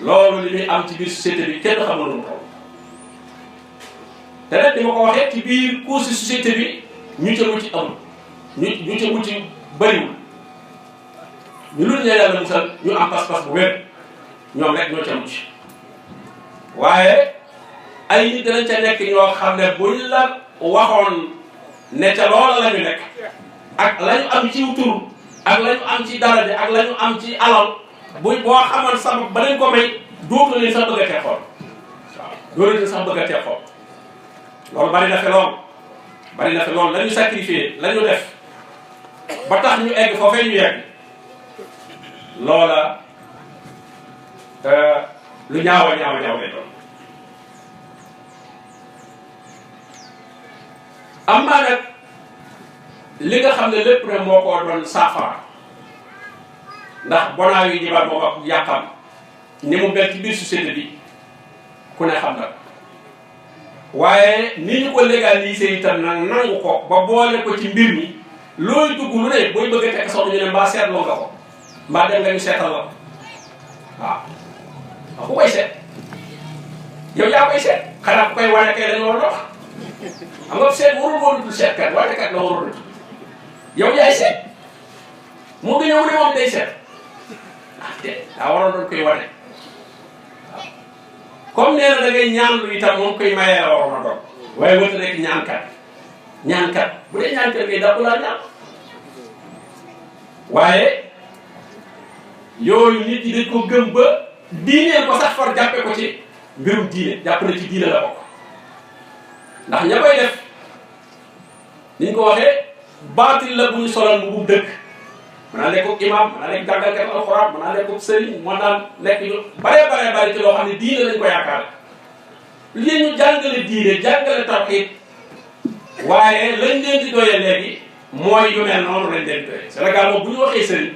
loolu li muy am ci biir société bi kenn xamul lu mu toll te nag ni ma ko waxee ci biir course société bi ñu ca mucc amul ñu ca mucc bëriwul ñu lu ñu yàlla musal ñu am pas-pas bu wér ñoom rek ñoo ca mucc waaye ay nit danañ ca nekk ñoo xam ne buñ la waxoon ne ca loola la ñu nekk ak la ñu am ci tur ak la ñu am ci daraja ak la ñu am ci alal boo xamoon sabab ba leen ko may dootu leen sax bëgg a tee xool waaw dootu leen sax bëgg a tee xool loolu bari na fi lool la ñu sacrifié la ñu def ba tax ñu egg foofee ñu yegg loola lu ñaaw lay doon am naa nag li nga xam ne lépp ne moo ko doon saafara ndax bonaa yu jibar moo ko yàqam ni mu mel ci biir société bi ku ne xam na waaye ni ñu ko légaliser itam nag nangu ko ba boole ko ci mbir mi looy dugg lu ne booy bëgg a tekk soxna ñu ne mbaa seetloo nga ko mbaa dem nga ñu seetal la waaw ku koy seet yow yaa koy seet xanaa ku koy wane kay dañu war a wax xam nga seet warul woon dul seet kat wane kat la warul yow yaay seet mu ngi ñëw ne moom day seet ah te daa waroon doon koy wane waaw comme nee na da ngay ñaan lu itam moom koy mayee la waroon a doon waaye wërta nekk ñaankat bu dee ñaankat ngay dàpp laa ñaan waaye yooyu nit ñi dañ ko gëm ba diineel ko sax far jàppe ko ci mbirum diine jàpp na ci diine la bokk ndax ña koy def niñ ko waxee baatil la bu ñu solal mu bu dëkk mën naa nekk imam mën naa nekk jàngalkat alxuraan mën naa nekk sëriñ mën naa nekk ñu bare ci loo xam ne diine lañ ko yaakaar li ñu jàngale diine jàngale tawxiid waaye lañ leen di doyee léegi mooy yu mel noonu lañ leen di doyee Sénégal moom bu ñu waxee sëriñ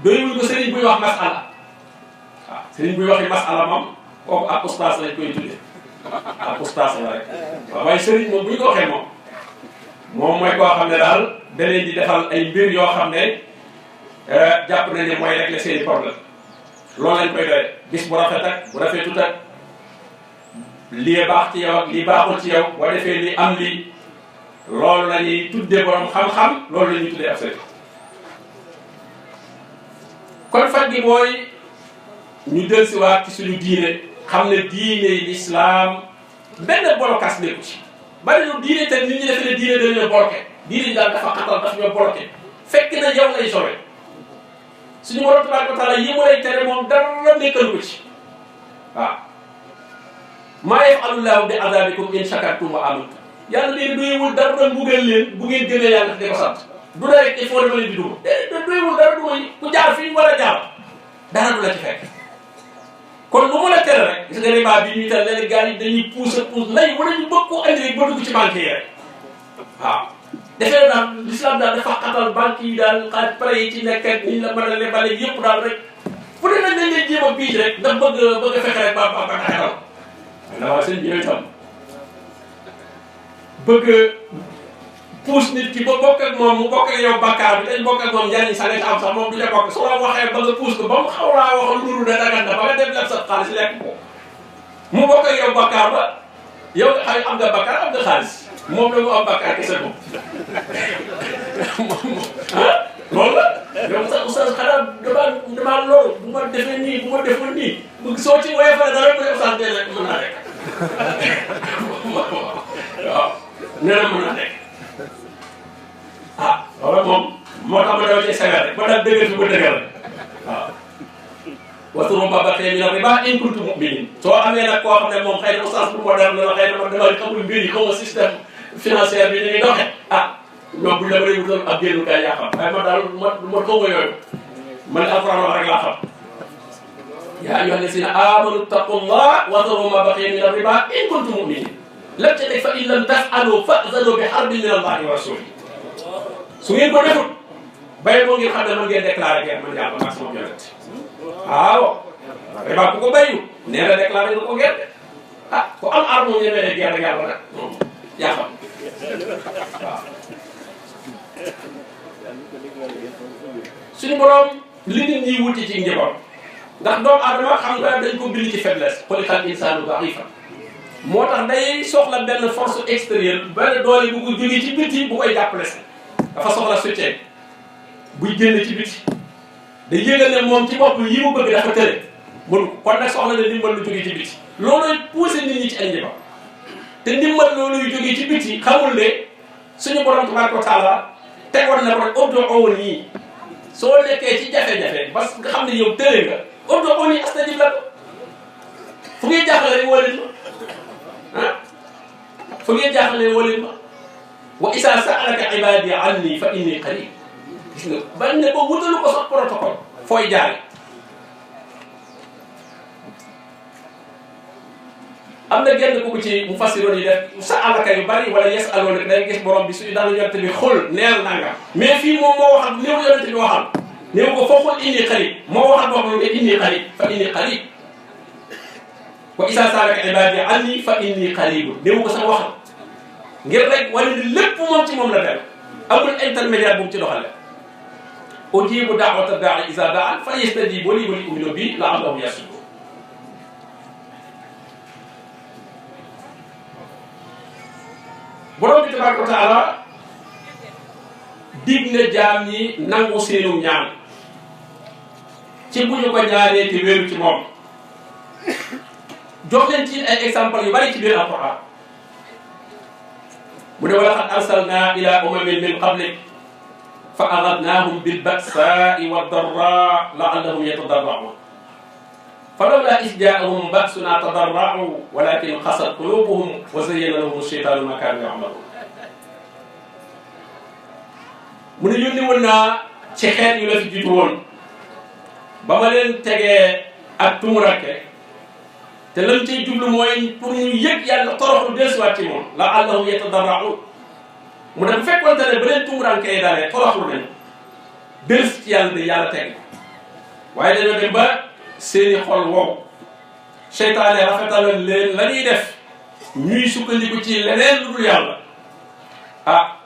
doyul ko sëriñ buy wax masala waaw sëriñ buy waxi masala moom kooku ab ustaas lañ koy tuddee ab ustaas la rek waaye sëriñ moom bu ñu ko waxee moom mooy koo xam ne daal da leen di defal ay mbir yoo xam ne jàpp na ne mooy régler seeni problème loolu lañ koy doyee bis bu rafet ak bu rafetut ak lii baax ci yow ak lii baaxul ci yow boo defee lii am lii loolu la ñuy tuddee borom xam-xam loolu la ñuy tuddee ab sëriñ kon faj gi mooy ñu dellusiwaat ci suñu diine xam ne diine yi lislaam benn bolokas nekku ci bari ñu diine te nit ñi defe ne diine dañoo bloqué diine daal dafa xatal dafa ñoo bloqué fekk na yow lay sowe suñu borom tabaaraka wa taala yi mu lay tere moom dara nekkal ko ci waaw maa yaf'alullaahu bi azaabikum in shakartum wa amantum yàlla léegi doyewul dara mbugal leen bu ngeen gëmee yàlla di ko sant du da rek il faut dama leen di duma doyewul dara duma yi ku jaar fii war a jaar dara du la ci fekk kon lu mu la tere rek gis nga riba bi ñuy tere léegi gars yi dañuy pousse lay wala ñu bëgg koo andi rek ba dugg ci banque yi rek waaw defee daal l'islam daal dafa xatal banque yi daal xaaj prêt yi ci nekk ak ni la mën a lebale yëpp daal rek fu ne nag dañ lay jéem a biij rek ndax bëgg a fexe rek ba taxatal waaw sëñ bi yooyu tam bëgg puus nit ki ba bokk ak moom mu bokk ak yow bakkaar bi dañ bokk ak moom njariñ sa nga am sax moom du ca bokk su la waxee ba nga puus ko ba mu xaw laa waxal nuru ne dagan na ba nga dem leb sa xaalis lekk ko mu bokk ak yow bakkaar ba yow xay am nga bakkaar am nga xaalis moom la mu am bakkaar kese moom ah loolu la yow sax oustaz xanaa damaa loolu bu ma defee nii bu ma deful nii soo ci woyee fale dara muy oustaz nee na mën naa nekk waaw nee na mën naa nekk ah loolu moom moo tax ma daw ci sagar rek ba daal dëggal fi ba dëggal waaw wasuru babatee mina riba in kuntum mu'minin soo amee nag koo xam ne moom xëy na oustaz bu moderne la xëy na man dama xamul mbir yi xaw ma système financier bi ni ñuy doxe ah ñoom buñ la bëri wutal ab génnukaay yaa xam waaye man daal ma xaw ma yooyu man alquran wax rek laa xam yaa ayyuha allazina amanu taqullah wasuru ma baqiya mina riba in kuntum mu'minin lam ca teg fa in lam taf'alu fa'zanu bi harbin min allahi wa rasulihi su ngeen ko defut bay boo ngeen xam ne mën ngeen déclaré guerre man yàlla maag sama yonent waaw riba ku ko bayu nee na déclaré nga ko guerre ah ku am arme moom ñemee guerre ak yàlla nag moom yaa xam waaw suñu borom li nit ñi wuti ci njaboot ndax doomu aadama xam nga dañ ko bind ci faiblesse xuliqal insaanu da'iifan moo tax day soxla benn force extérieure benn doole bu ko jógee ci biti bu koy jàppale si dafa soxla soutien buy génn ci biti day yëgal ne moom ci bopp yi mu bëgg dafa tëre mënu ko kon nag soxla ne ndimbal lu jógee ci biti loolooy poussé nit ñi ci ay njaboot te ndimbal loolu yu jógee ci biti xamul ne suñu borom tabaaraka wa taala tegoon na ko rek ud'uunii soo nekkee ci jafe-jafe parce que nga xam ne yow tëre nga ud'uunii astajib lakum fu ngeen jaaxle rek woo leen ma ah fu ngeen jaaxle woo leen ma wa izaa sa'alaka ibaadii annii fa innii qariib gis nga bañ ne ko wutalu ko sax protocole fooy jaare am na genn ku ci mufassiroon yi def sa'alaka yu bari wala yas'aluunaka day gis borom bi suñu daan yonent bi xul neel nanga mais fii moom moo waxal néew yonent bi waxal néew ko foo xul innii qariib moo waxal boppam ne innii qariib fa innii qariib wa izaa sa'alaka ibaadii annii fa innii qariib néew ko sax waxal ngir rek wane ni lépp moom ci moom la dem amul intermédiaire bu mu ci doxale ujiibu da'wata daa'i izaa da'an falyastajiibu lii wa liyu'minuu bii la'allahum yarshudun borom bi tabaaraka wa taala dig na jaam ñi nangu seenum ñaan ci bu ñu ko ñaanee te wéeru ci moom jox leen ci ay exemple yu bari ci biir alquran mu ne wa laqad arsalna ila umamin min qablik fa axadnaahum bilbasaai waddarra laallahum yatadarraun falawla is jaahum basuna tadarrau walakin xasat qulubuhum wa zayyana lahum cheytaanu ma kaanu yamaluun mu ne yónni woon naa ci xeet yu la fi jiitu woon ba ma leen tegee ak tumurake te lan cay jublu mooy pour ñu yëg yàlla toroxlu deesuwaat ci moom la allahum yatadarraun mu ne bu fekkoonte ne ba leen tumurankee dalee toroxlu nañ dellusi ci yàlla de yàlla teg waaye dañoo dem ba seeni xol wow seytaane rafetalal leen la ñuy def ñuy sukkandiku ci leneen lu dul yàlla ah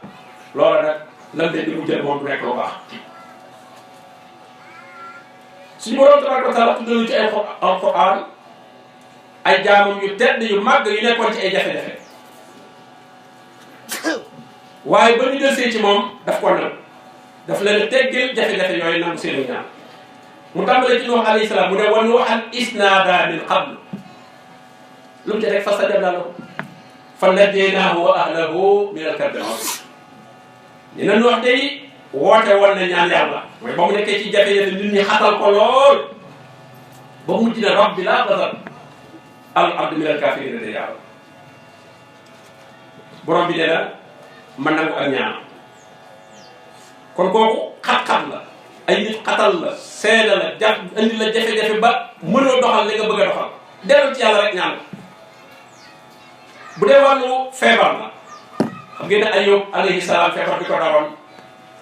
loola nag lan de di mu jël moom du nekk lu baax suñu borom tabaraka wa taala tuddalu ci ay alquran ay jaamam yu tedd yu màgg yu nekkoon ci ay jafe-jafe waaye ba ñu desee ci moom daf ko nag daf leen teggil jafe-jafe yooyu nangu seenu ñaan mu tàmbalee ci Nuux alayhi salaam mu ne wa Nuuhan isnaada min qabl lu mu ci rek fastajabnaa lahu fa najjaynaahu wa ahlahu min al-karbi al-aziim ñu ne Nuux day woote woon na ñaan yàlla mooy ba mu nekkee ci jafe-jafe nit ñi xatal ko lool ba mujj na rabbi laa tazar al-arda min al-kaafiriina dayyaara borom bi nee na ma nangu ak ñaan kon kooku xat-xat la ay nit xatal la seede la jaf indi la jafe-jafe ba mënoo doxal li nga bëgg a doxal dellu ci yàlla rek ñaan bu dee wàllu feebar la xam ngeen ne Ayub alayhi salaam feebar bi ko daroon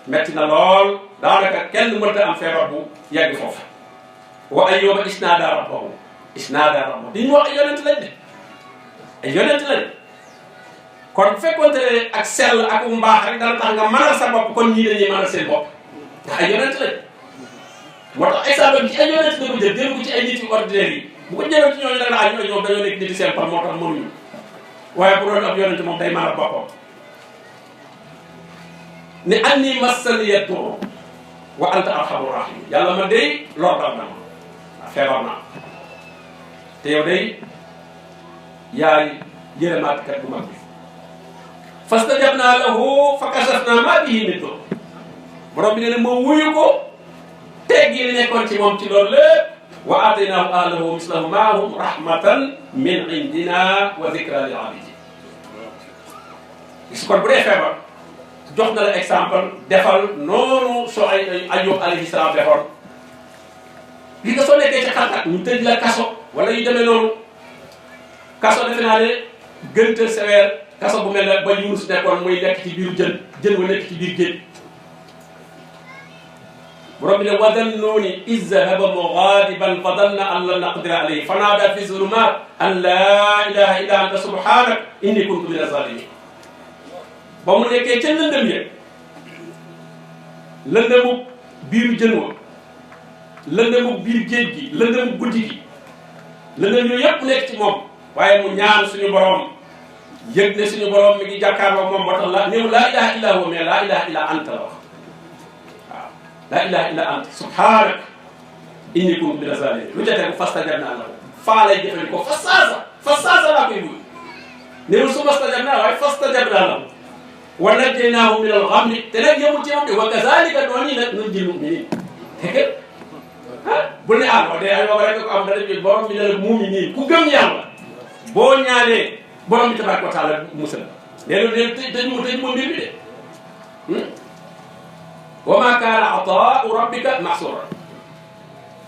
metti na lool daanaka kenn mënta am feebar bu yegg foofu wa Ayyuba isnaadaa rabbahu di ñu wax ay yonent lañ de ay yonent lañ kon bu fekkoonte ne ak sell ak mbaax rek dana tax nga mënal sa bopp kon ñii dañuy mënal seen bopp ndax ay yonent lañ moo tax exemple bi ci ay yonent la ko jël ko ci ay nit yu ordinaire yi bu ko jëloon ci ñooñu da nga naan ñoom dañoo nekk nit yu simple moo tax mënuñu waaye bu doon ab yonent moom day mënal boppam ne anni massaniya durru wa anta arhamur rahim yàlla man day lor dal na ma feebar naa te yow day yaay yërëmaatkat bu mag bi fastajabnaa lahu fa kashafnaa maa bihi min durr borom bi nee na moo wuyu ko teggi li nekkoon ci moom ci loolu lépp wa aataynaahu ahlahu mislahu maahum rahmatan min indina wa zikra lil abidin gis kon bu dee feebar jox na la exemple defal noonu soo ay Ayyub alayhi salaam defoon gis nga soo nekkee ci xat-xat ñu tëj la kaso wala yu demee noonu kaso defe naa ne gënta sévère kaso bu mel ne ba Yunus nekkoon muy nekk ci biiru jën wa nekk ci biir géej borom bi ne wa zannuuni iz zahaba mughadiban fa danna an lan naqdira alayhi fa naada fi zulumat an laa ilaha illa anta subhanak inni kuntu min az-zalimin ba mu nekkee ca lëndëm ya lëndëmu biiru jën wa lëndëmu biir géej gi lëndëmu guddi gi lëndëm yooyu yëpp nekk ci moom waaye mu ñaan suñu borom yëg ne suñu borom mi ngi jàkkaarloo moom moo tax la néew laa ilaha illa huwa mais laa ilaha illa anta la wax waaw laa ilaha illa anta subhanak inni kuntu mina zalimin lu ca tegu fastajabnaa lahu faa lay jëfandikoo fa saasa laa koy buy néew su fastajabnaa waaye fastajabnaa lahu wa najjaynaahu min al-ghammi te nag yemul ci moom de wa kazalika noonu nag nunjil mu'minin te bul ne wax de ay wax rek ko am dara bi borom bi ne la mu'minin ku gëm yàlla boo ñaanee borom bi tabaaraka wa taala musal nee na tëj ma mbir bi de wa ma kaana ataa'u rabbika mahsuura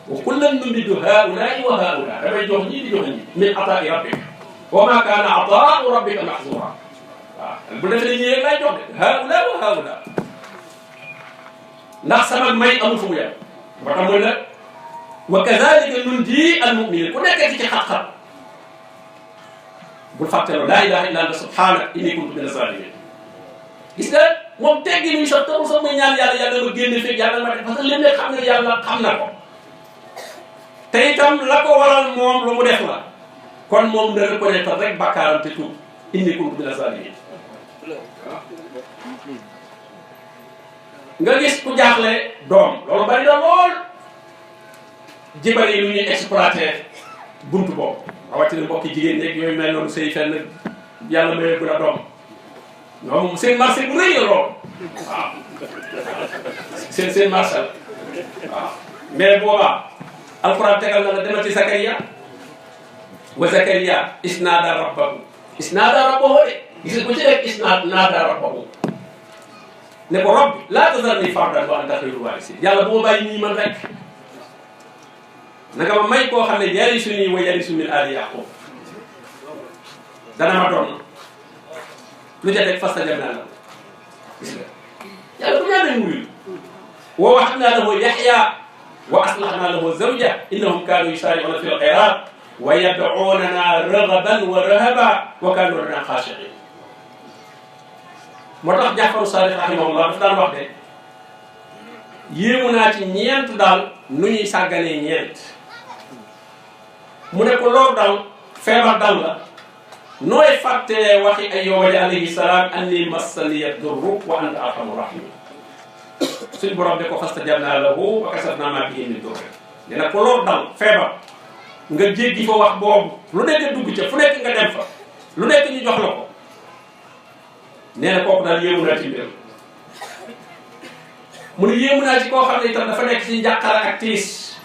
wa kullan numiddu haa'ulaa'i wa haa'ulaa'i damay jox ñii di jox ñii min ataa'i rabbika wa ma kaana ataa'u rabbika mahsuura waaw bu defee ñii rek laay jox de haa'ulaa'i wa haa'ulaa'i ndax sama may amul fu mu yem ba tax mooy la wa kazaalika nunjii al-mu'miniin ku nekkati ci xat-xat bul fàtteloo laa ilaha illa anta subhanak inni kuntu mina zalimin gis nga moom teggi nuy sax taxul sax muy ñaan yàlla ma génne fekk yàlla ma def parce que li ne xam ne yàlla xam na ko te itam la ko waral moom lu mu def la kon moom na reconnaître rek bakkaaram te tuub inni kuntu mina zalimin nga gis ku jaaxle doom loolu bari na lool jibar yi lu ñuy exploité buntu boobu rawatina mbokki jigéen ñeeg yooyu mel noonu sëy fenn yàlla mayee bu la doom ñoom seen marché bu rëy la lool waaw seen marché la waaw mais boobaa alquran tegal na la demal ci Zakariya wa Zakariya isnaada rabbahu de gis ko ci rek isnaada rabbahu ne ko rabbi laa tazarni fardan wa anta xayrul waarisiin yàlla bu ma bàyyi nii man rek nanga ma may koo xam ne yarisuni wa yarisu min aali yaqub dana ma doon lu ca teg fastajabnaa lahu gis nga yàlla bu ñaanee wuyul wa wahabnaa lahu Yahya wa aslahnaa lahu zawja innahum kaanu yusaari'uuna fil xayraat wa yad'uunanaa raghaban wa rahaban wa kaanu lanaa xaashi'iin moo tax Jaafaru Saadiq rahimahullah dafa daan wax de yéemu naa ci ñeent daal nu ñuy sàgganee ñeent mu ne ko loolu dal feebar dal la nooy fàttee waxi Ayyuba alayhi salaam anni massaniya durru wa anta arhamur rahimin suñ borom de ko fastajabnaa lahu wa kashafnaa maa bihi min durr dina ko loolu dal feebar nga jéggi fa wax boobu lu nekk dugg ca fu nekk nga dem fa lu nekk ñu jox la ko nee na kooku daal yéemu naa ci mbir mu ne yéemu naa ci koo xam ne itam dafa nekk ci njàqara ak tiis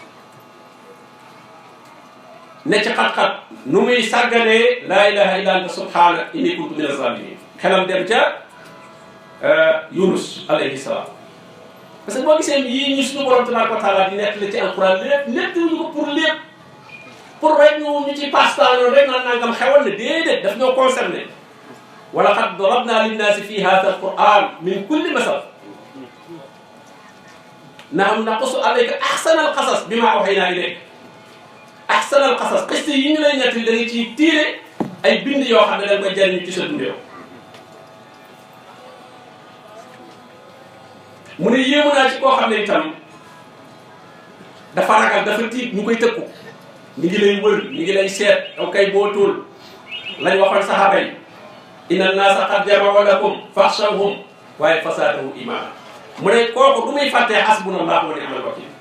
ne ci xat-xat nu muy sàgganee laa ilaha illa anta subhanak inni kuntu mina zalimin xelam dem ca Yunus alayhi salaam parce que boo gisee yii ñu suñu borom tabaraka wa taala di nekk la ci alquran lépp ñu ko pour rek ñu ci pastaanoon rek naan nangam xewoon ne déedéet daf ñoo concerné wa laqad darabna linnaasi fi hada alquran min kulli masal nahnu naqussu alayka ahsana alqasas bima awhaynaa ilayk ahsana alqasas xiste yi ñu lay nettali da nga ciy tiire ay bind yoo xam ne da nga koy jariñu ci sa dund yow mu ne yéemu naa ci koo xam ne itam dafa ragal dafa tiit ñu koy tëkku ñu ngi lay wër ñu ngi lay seet yow kay boo tuul lañ waxoon saxaaba yi inna naasa qad jama'u lakum faxshawhum waaye fasaadahum imaana mu ne kooku du muy fàttee hasbunallahu wa ni'mal wakiil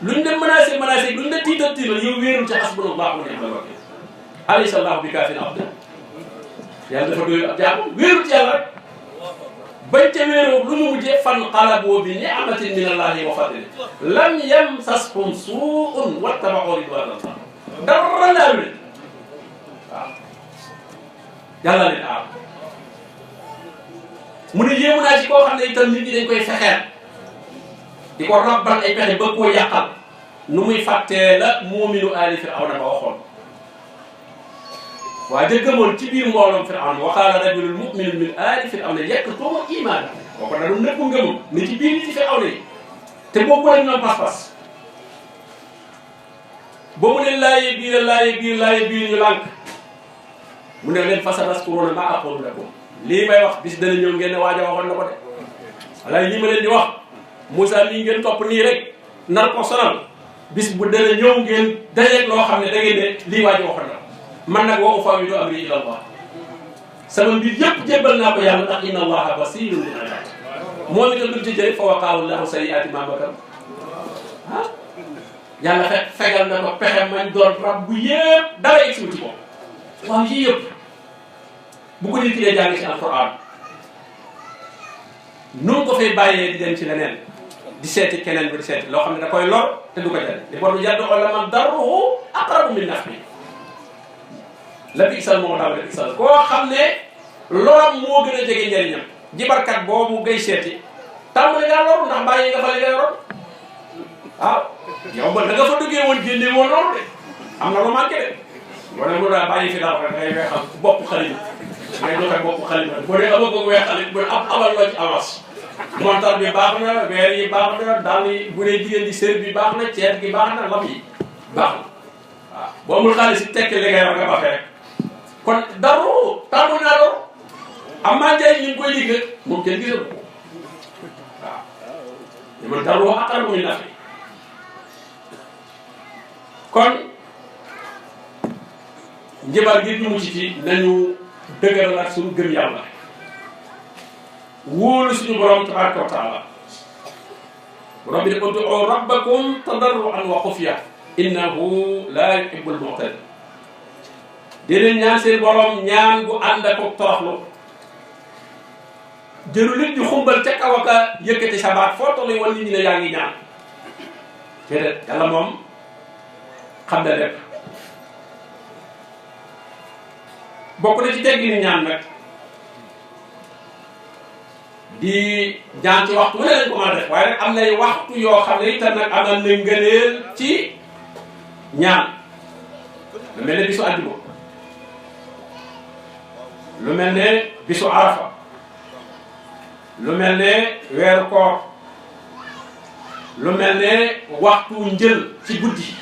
luñ dem menacé luñ la tiital yow wéerul ci hasbunallahu wa ni'mal wakiil alaysa allahu bi kaafin abda yàlla dafa doyul ab jaamu wéerul ci yàlla rek bañ ca wéeroo lu ñu mujjee fanqalabu bi ni'matin min allahi wa fadlin lam yamsashum su'un wattaba'u ridwanallah dara laa leen waaw yàlla leen aar mu ne yéemu naa ci koo xam ne itam nit ñi dañ koy fexeel di ko rabbal ay pexe bëgg koo yàqal nu muy fàttee la muuminu aali firawna ba waxoon waa jëggamoon ci biir mbooloom firawna wa qaala rajulun mu'minun min aali firawna yaktumu iimaana kooku da doon nëbbu ngëmam ni ci biir nit ci firawna yi te boobu lañ ñoom pas-pas ba mu ne laaye biir ñu lànk mu ne leen fasanazkuruuna maa aquulu lakum lii may wax bis dana ñëw ngeen ne waaja waxoon na ko de walaay lii ma leen di wax Moussa mii ngeen topp nii rek nar ko sonal bis bu dana ñëw ngeen dajeeg loo xam ne da ngeen ne lii waaja waxoon na man nag wa ufawwidu amri ila Allah sama mbir yëpp jébbal naa ko yàlla ndax inna Allaha basiirun bil ibaad moom itam lu ci jëriñ fa waqaahu Llaahu sayyi'aati maa makaru ah yàlla fegal na ko pexe mañ doon rab bu yëpp dara egsi ci ko waaw yii yëpp bu ko nit ki dee jàng ci alquran nu ko fay bàyyee di dem ci leneen di seeti keneen bi di seeti loo xam ne da koy lor te du ko jëriñ di bon yad'u liman darruhu aqrabu min naf'ihi la bi'sal mawlaa wa la bi'sal koo xam ne loram moo gën a jege njëriñam jibarkat boobu ngay seeti tàmbali ngaa loru ndax bàyyi nga fa li nga yoroon waaw yow ba da nga fa duggee woon génne woon loolu de am na lu manqué de wala mu daa bàyyi fi dara rek ngay weexal bopp xalima ngay joxe bopp xalima boo dee amagoog weexal bu am abal loo ci avance montar bi baax na weer yi baax na daal yi bu dee jigéen di sër bi baax na ceeb gi baax na lam yi baax na waaw boo amul xaalis si tekki li ngay wax nga baxee rek kon daru tàmmu naa loolu am maa njaay ñu ngi koy liggéey moom kenn gisal ko waaw man daru aqrabu min naf'i kon njabar gi ñu mucc ci nañu dëgëral ak suñu gëm yàlla wóolu suñu borom tabaraka wa taala borom bi ne ud'u rabbakum tadarruan wa xufya innahu la yuhibbul mu'tadin di leen ñaan seen borom ñaan gu ànd ak toroxlu jëru nit di xumbal ca kaw ak a yëkkati sa baat foo tollu woon nit ñi ne yaa ngi ñaan déedéet yàlla moom xam na lépp bokk na ci teggini ñaan nag di ñaan ci waxtu bu ne lañ ko mën a def waaye nag am nay waxtu yoo xam ne itam nag amal na ngëneel ci ñaan lu mel ne bisu àjjuma lu mel ne bisu arafa lu mel ne weeru koor lu mel ne waxtu njël ci guddi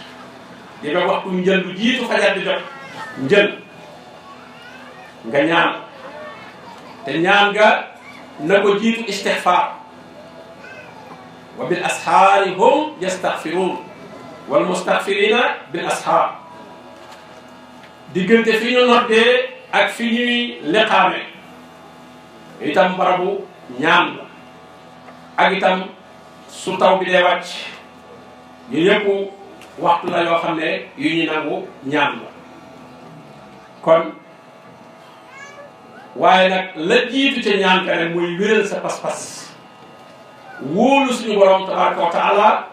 di nga waxtu njël lu jiitu fajar di jot njël nga ñaan te ñaan nga na ko jiitu istixfaar wa bil asxaari hum yastaxfiruun wal mustaxfirina bil asxaar diggante fi ñu noddee ak fi ñuy liqaame itam barabu ñaan la ak itam su taw bi dee wàcc yu yëpp waxtu la yoo xam ne yu ñu nangu ñaan la kon waaye nag la jiitu ca ñaan ka rek muy wéral sa pas-pas wóolu suñu borom tabaraka wa taala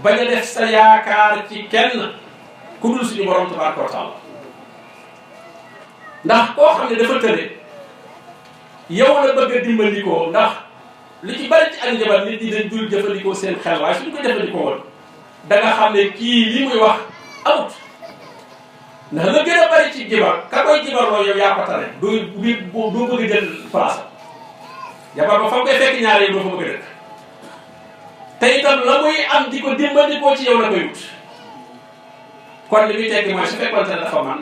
bañ a def sa yaakaar ci kenn ku dul suñu borom tabaraka wa taala ndax koo xam ne dafa tële yow la bëgg a dimbandikoo ndax li ci bari ci ak njabar nit ñi dañ dul jëfandikoo seen xel waaye suñu ko jëfandikoo woon da nga xam ne kii li muy wax amut ndax la gën a bari ci jibar ka koy jibarloo yow yaa ko tane doo bëgg a jël place jabar ba fa koy fekk ñaar yow doo fa bëgg a dëkk te itam la muy am di ko dimbandikoo ci yow la koy wut kon li muy tekki mooy su fekkoon ne dafa man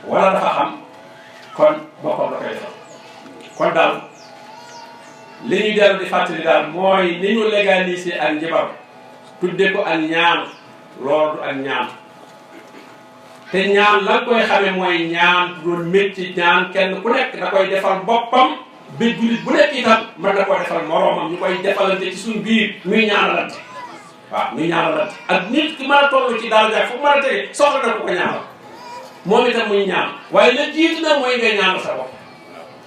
wala dafa xam kon boppam la koy defal kon daal li ñu dellu di fàttali daal mooy ni ñu légaliser ak njibar tudde ko ak ñaan loolu du ak ñaan te ñaan la koy xamee mooy ñaan doon métti ñaan kenn ku nekk da koy defal boppam ba jullit bu nekk itam mën na koo defal moroomam ñu koy defalante ci suñu biir muy ñaanalante waaw muy ñaanalante ak nit ki mën a toll ci daal jaay fu mën a tege soxla na ko ñaanal moom itam muy ñaan waaye la jiitu na mooy ngay ñaanal sa bopp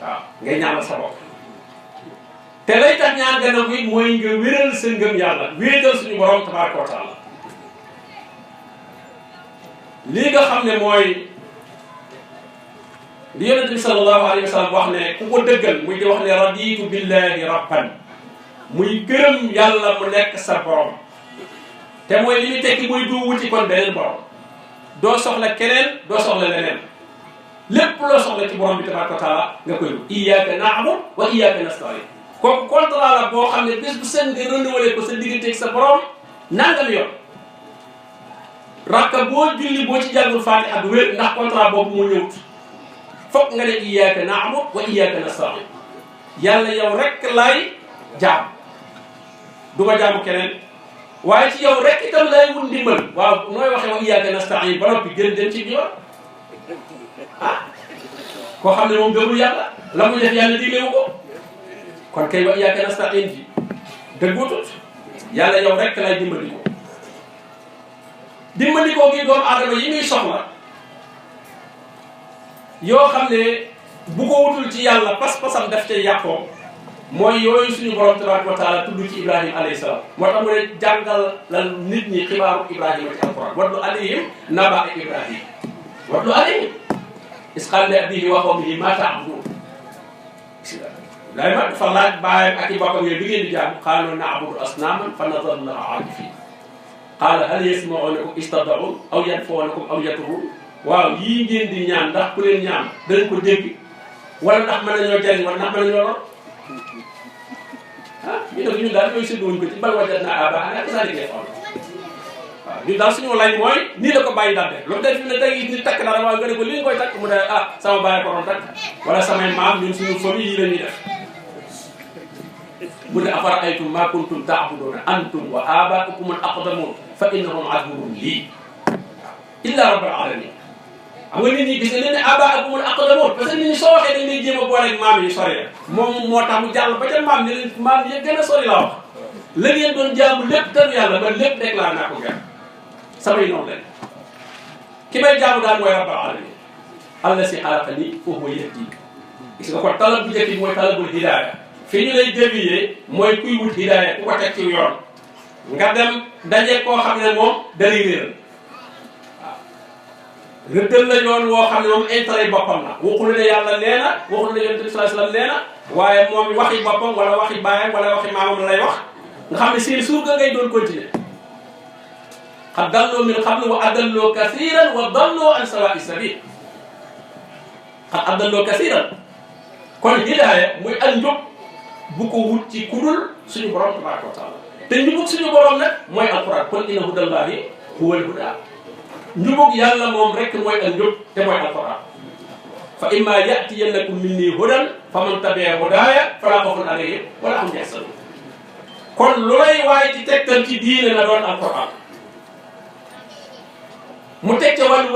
waaw ngay ñaanal sa bopp te lay tax ñaan gën a muy mooy nga wéral sa ngëm yàlla wéetal suñu borom tabaraka wa taala lii nga xam ne mooy li yonente bi sallallahu alayhi wa sallam wax ne ku ko dëggal muy di wax ne raditu billahi rabban muy gërëm yàlla mu nekk sa borom te mooy li muy tekki muy du wuti kon beneen borom doo soxla keneen doo soxla leneen lépp loo soxla ci borom bi tabaraka wa taala nga koy wut iyyaka na'budu wa iyyaka nasta'in kooku contrat la boo xam ne bés bu seen nga renouvelé ko sa digganteeg sa borom nangam yoon rakka boo julli boo ci jàngul fatiha du wér ndax contrat boobu moo ñëwut fokk nga ne iyyaka na'budu wa iyyaka nasta'in yàlla yow rek laay jaam du ma jaamu keneen waaye ci yow rek itam lay wut ndimbal waaw nooy waxee wa iyyaka nasta'in ba noppi gën dem ci biir ah koo xam ne moom gëmul yàlla la muy def yàlla diglewu ko kon kay wa iyyaka nasta'in ji dëggootut yàlla yow rek lay dimbandikoo dimbandikoo gi doomu aadama yi muy soxla yoo xam ne bu ko wutul ci yàlla pas-pasam daf cay yàqoo mooy yooyu suñu borom tabaraka wa taala tudd ci Ibrahima alayhi salaam moo tax mu ne jàngal la nit ñi xibaaru Ibrahima ci alquran watlu alayhim naba Ibrahim watlu alayhim is qaala li abiihi wa qawmihi maa ta'buduun Ibrahima dafa laaj baayam ak i bokkam yooyu bi ngeen di jàng qaaluu na'budu asnaaman fa nadallu lahaa aakifiin qaala hal yasma'uunakum iz tad'uun aw yanfa'uunakum aw yadurruun waaw yii ngeen di ñaan ndax ku leen ñaan dañ ko dégg wala ndax mën nañoo jariñ wala ndax mën nañoo lor ah ñu ne ñun daal ñooy sédduwuñ ko ci bal wajadnaa aabaa'anaa kazaalika yaf'aluun waaw ñun daal suñu lay mooy nii la ko bàyyi daal def loolu def fi ne tey nit takk dara waaye nga ne ko li nga koy takk mu ne ah sama bàyyi ko doon takk wala samay maam ñun suñu famille yi la ñuy def mu ne afara'aytum maa kuntum ta'buduuna antum wa aabaa'ukum al-aqdamuun fa innahum aduwwun lii illaa rabbil aalamiin xam nga nit ñi gis nga ne aabaa'ukum al-aqdamuun parce que nit ñi soo waxee dañ lay jéem a booleeg maam yi sori la moom moo tax mu jàll ba ca maam ne leen maam yi gën a sori laa wax la ngeen doon jaamu lépp tëru yàlla ba lépp déclaré naa ko gerte samay noonu lañ ki may jaamu daal mooy rabbal alamin allasi xalaqani fa huwa yahdini gis nga kon talab bu njëkk bi mooy talabul hidaaya fi ñu lay dévier mooy kuy wut hidaaya ku ko teg ci yoon nga dem daje koo xam ne moom dalay réeral waaw rëddal la yoon woo xam ne moom intérêt boppam la waxul ne yàlla nee na waxul ne yonent bi sallallahu alayhi wasallam nee na waaye moom waxi boppam wala waxi baayam wala waxi maamam lay wax nga xam ne seen surga ngay doon continuer qad dalloo min qablu wa adalloo kathiran wa dalloo an sawaa'i sabiil qad adalloo kathiran kon hidaaya muy ak njub bu ko wut ci kudul suñu borom tabaraka wa taala te njubug suñu borom nag mooy alquran qul inna hudallahi huwal huda njubug yàlla moom rek mooy ak njub te mooy alquran fa imma yatiyannakum minni hudan faman tabi'a hudaaya fala khawfun alayhim wala hum yahzanun kon lu lay waaye ci tegtal ci diine na doon alquran mu teg ca wàllu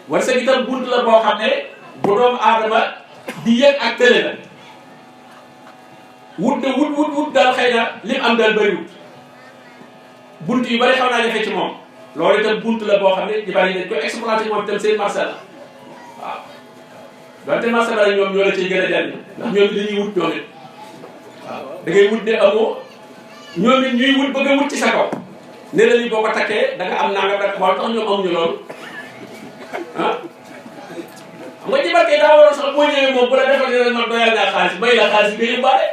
wërsëg itam bunt la boo xam ne bu doomu aadama di yëg ak tële la wut daal xëy na lim am daal bëriwut bunt yu bëri xaw naa jafe ci moom loolu itam bunt la boo xam ne di bari dañ koy exploité moom itam seen marché la waaw donte marché la ñoom ñoo la ciy gën a jariñ ndax ñoom dañuy wut ñoom it waaw da ngay wut ne amoo ñoom it ñuy wut bëgg a wut ci sa kaw ne la lii boo ko takkee da nga am nangam rek wala tax ñoom amuñu loolu ah xam nga ci barke daa waroon sax boo ñëwee moom bu la defal ne man doyal naa xaalis bay la xaalis bi nga yóbbaale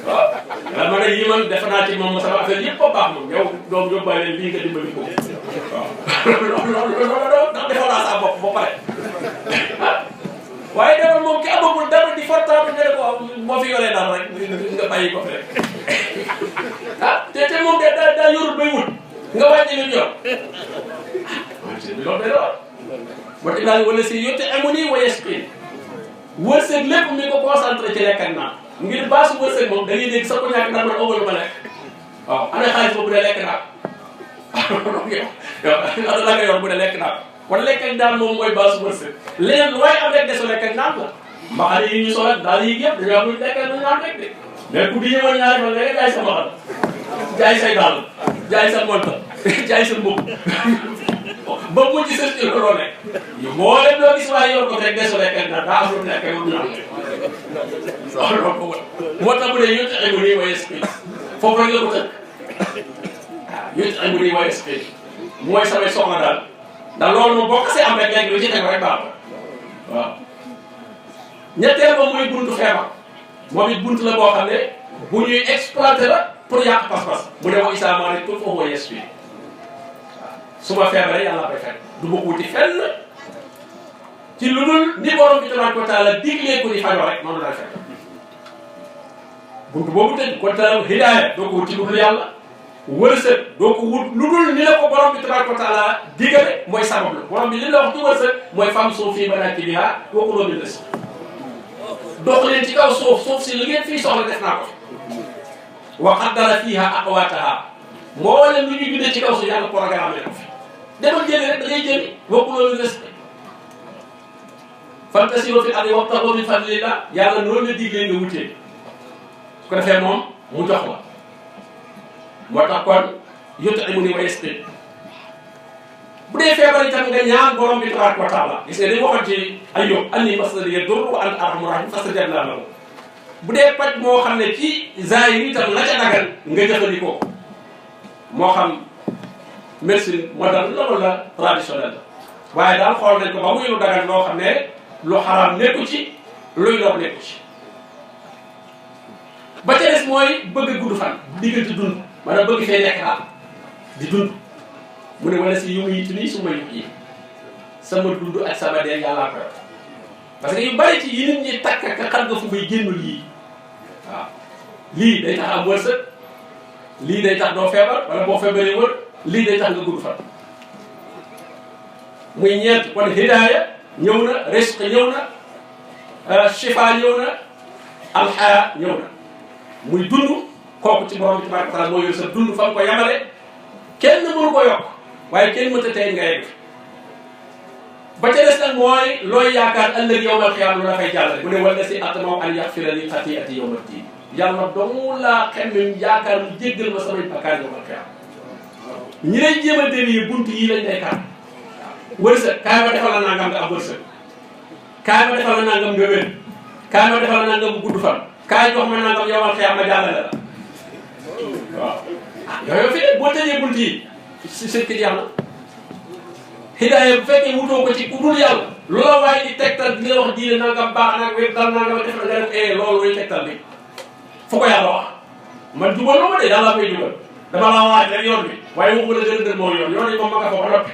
waaw ndax man nag yii man defe naa ci moom sama affaire yëpp a baax moom yow doom yóbbaale lii nga dimbali ko waaw loolu ndax defal naa sa bopp ba pare waaye demal moom ki amagul dara di fortaatu nga ne ko moo fi yoree daal rek nga bàyyi ko fi rek ah te moom de daa yorul bay wut nga wàññi li mu yor loolu day doon moo tax daal wala si yotte amuni wa yasqin wërsëg lépp mi ko concentré ci lekk ak naan ngir baasu wërsëg moom da ngay dégg sa ko ñàkk naan man ëmbalu ma lekk waaw ana xaalis boobu de lekk naa yow la nga yor bu de lekk naa kon lekk ak naan moom mooy baasu wërsëg leneen lu waaye am rek desu lekk ak naan la mbaxane yi ñu sol ak daal yi yëpp dañoo am lu lekk ak naan rek de mais ku di ñëwoon ñaari fan nga jaay sa mbaxal jaay say daal jaay sa monta jaay sa mbubb ba mujj sa ci looloo nekk moo leen loo gis waaye yor ko rek desu lekk ak naan daa am lu nekk ak naan loolu ko moo tax bu dee yónni ay mu nii waaye explique foofu rek la ko tënk waaw yónni ay mu nii waaye explique mooy samay soxla daal ndax loolu moom boo xasee am rek léegi lu ci teg rek baax na waaw ñetteel ba muy buntu feebar moom it buntu la boo xam ne bu ñuy exploité la pour yàq pas-pas bu dee wa isaa maa rek tout foofu mooy explique waaw su ma feebaree yàlla koy fekk du ma ko wuti fenn ci lu dul ni borom bi tabaaraka wa taala diglee ko di fajoo rek noonu lay fekk buntu boobu tëj kon taal hidaaya doo ko wut ci lu dul yàlla wërsëg doo ko wut lu dul ni la ko borom bi tabaaraka wa taala digale mooy sabab la borom bi li la wax ci wërsëg mooy fam suuf fii manaakibihaa wa kuluu min rizqihi dox leen ci kaw suuf si li ngeen fii soxla def naa ko wa qaddara fiihaa aqwaatahaa moo leen lu ñu bindee ci kaw suuf yàlla programme ko fi demal jëli rek da ngay jëli wa kuluu min rizqihi fantasiiruu fil ardi wabtaghuu min fadlillaah yàlla noonu la diglee nga wutee su ko defee moom mu jox la moo tax kon yut'imuni wa yasqin bu dee feebar itam nga ñaan borom bi tabaaraka wa taala gis nga dañu waxoon ci Ayyub anni massaniya durru wa anta arhamur rahimin fastajabnaa lahu bu dee paj moo xam ne ci zaahir itam la ca dagal nga jëfandikoo moo xam médecine moderne la wala traditionnelle la waaye daal xool nañ ko ba muy lu dagal loo xam ne lu xaraam nekku ci luy lor nekku ci ba ca des mooy bëgg gudd fan diggante dund maanaam bëgg fee nekk daal di dund mu ne wala si yu muy it nii su ma yux yi sama dund ak sama dee yàllaa ko yor parce que yu bari ci yi nit ñi takk ak xam nga fu muy génnul yii waaw lii day tax am wërsëg lii day tax doo feebar wala boo feebaree wër lii day tax nga gudd fan muy ñeent kon hidaaya ñëw na risq ñëw na shifa ñëw na alxaya ñëw na muy dund kooku ci borom bi tabaaraka wa taala moo yor sa dund fa nga ko yamale kenn mënu ko yokk waaye kenn mënta tey nga yegg ba ca des nag mooy looy yaakaar ëllëg yawmal qiyaama lu la fay jàllale bu ne wala si atamaw an yaxfira li xati'ati yawma diin yàlla dong laa xemmem yaakaar mu jéggal ma samay bakkaar yawmal qiyaama ñi lay jéem a dévier bunt yii lañ lay kàr wërsëg kaay ma defal la nangam nga am wërsëg kaay ma defal la nangam nga wér kaay ma defal la nangam gudd fan kaay jox ma nangam yowal xëy ma jàllale la waaw. ah yooyu fi boo tëjee bunt yi si sëkk jeex na hidaaya bu fekkee wutoo ko ci ku dul yàlla loola waaye di tegtal di nga wax diine nangam baax nag wér dal nangam def na nga def loolu mooy tegtal bi fu ko yàlla wax man jubal ma de yàlla may jubal dama la waaj rek yoon bi waaye waxuma la gën a dër moo yoon yi moom ma nga fa ba noppi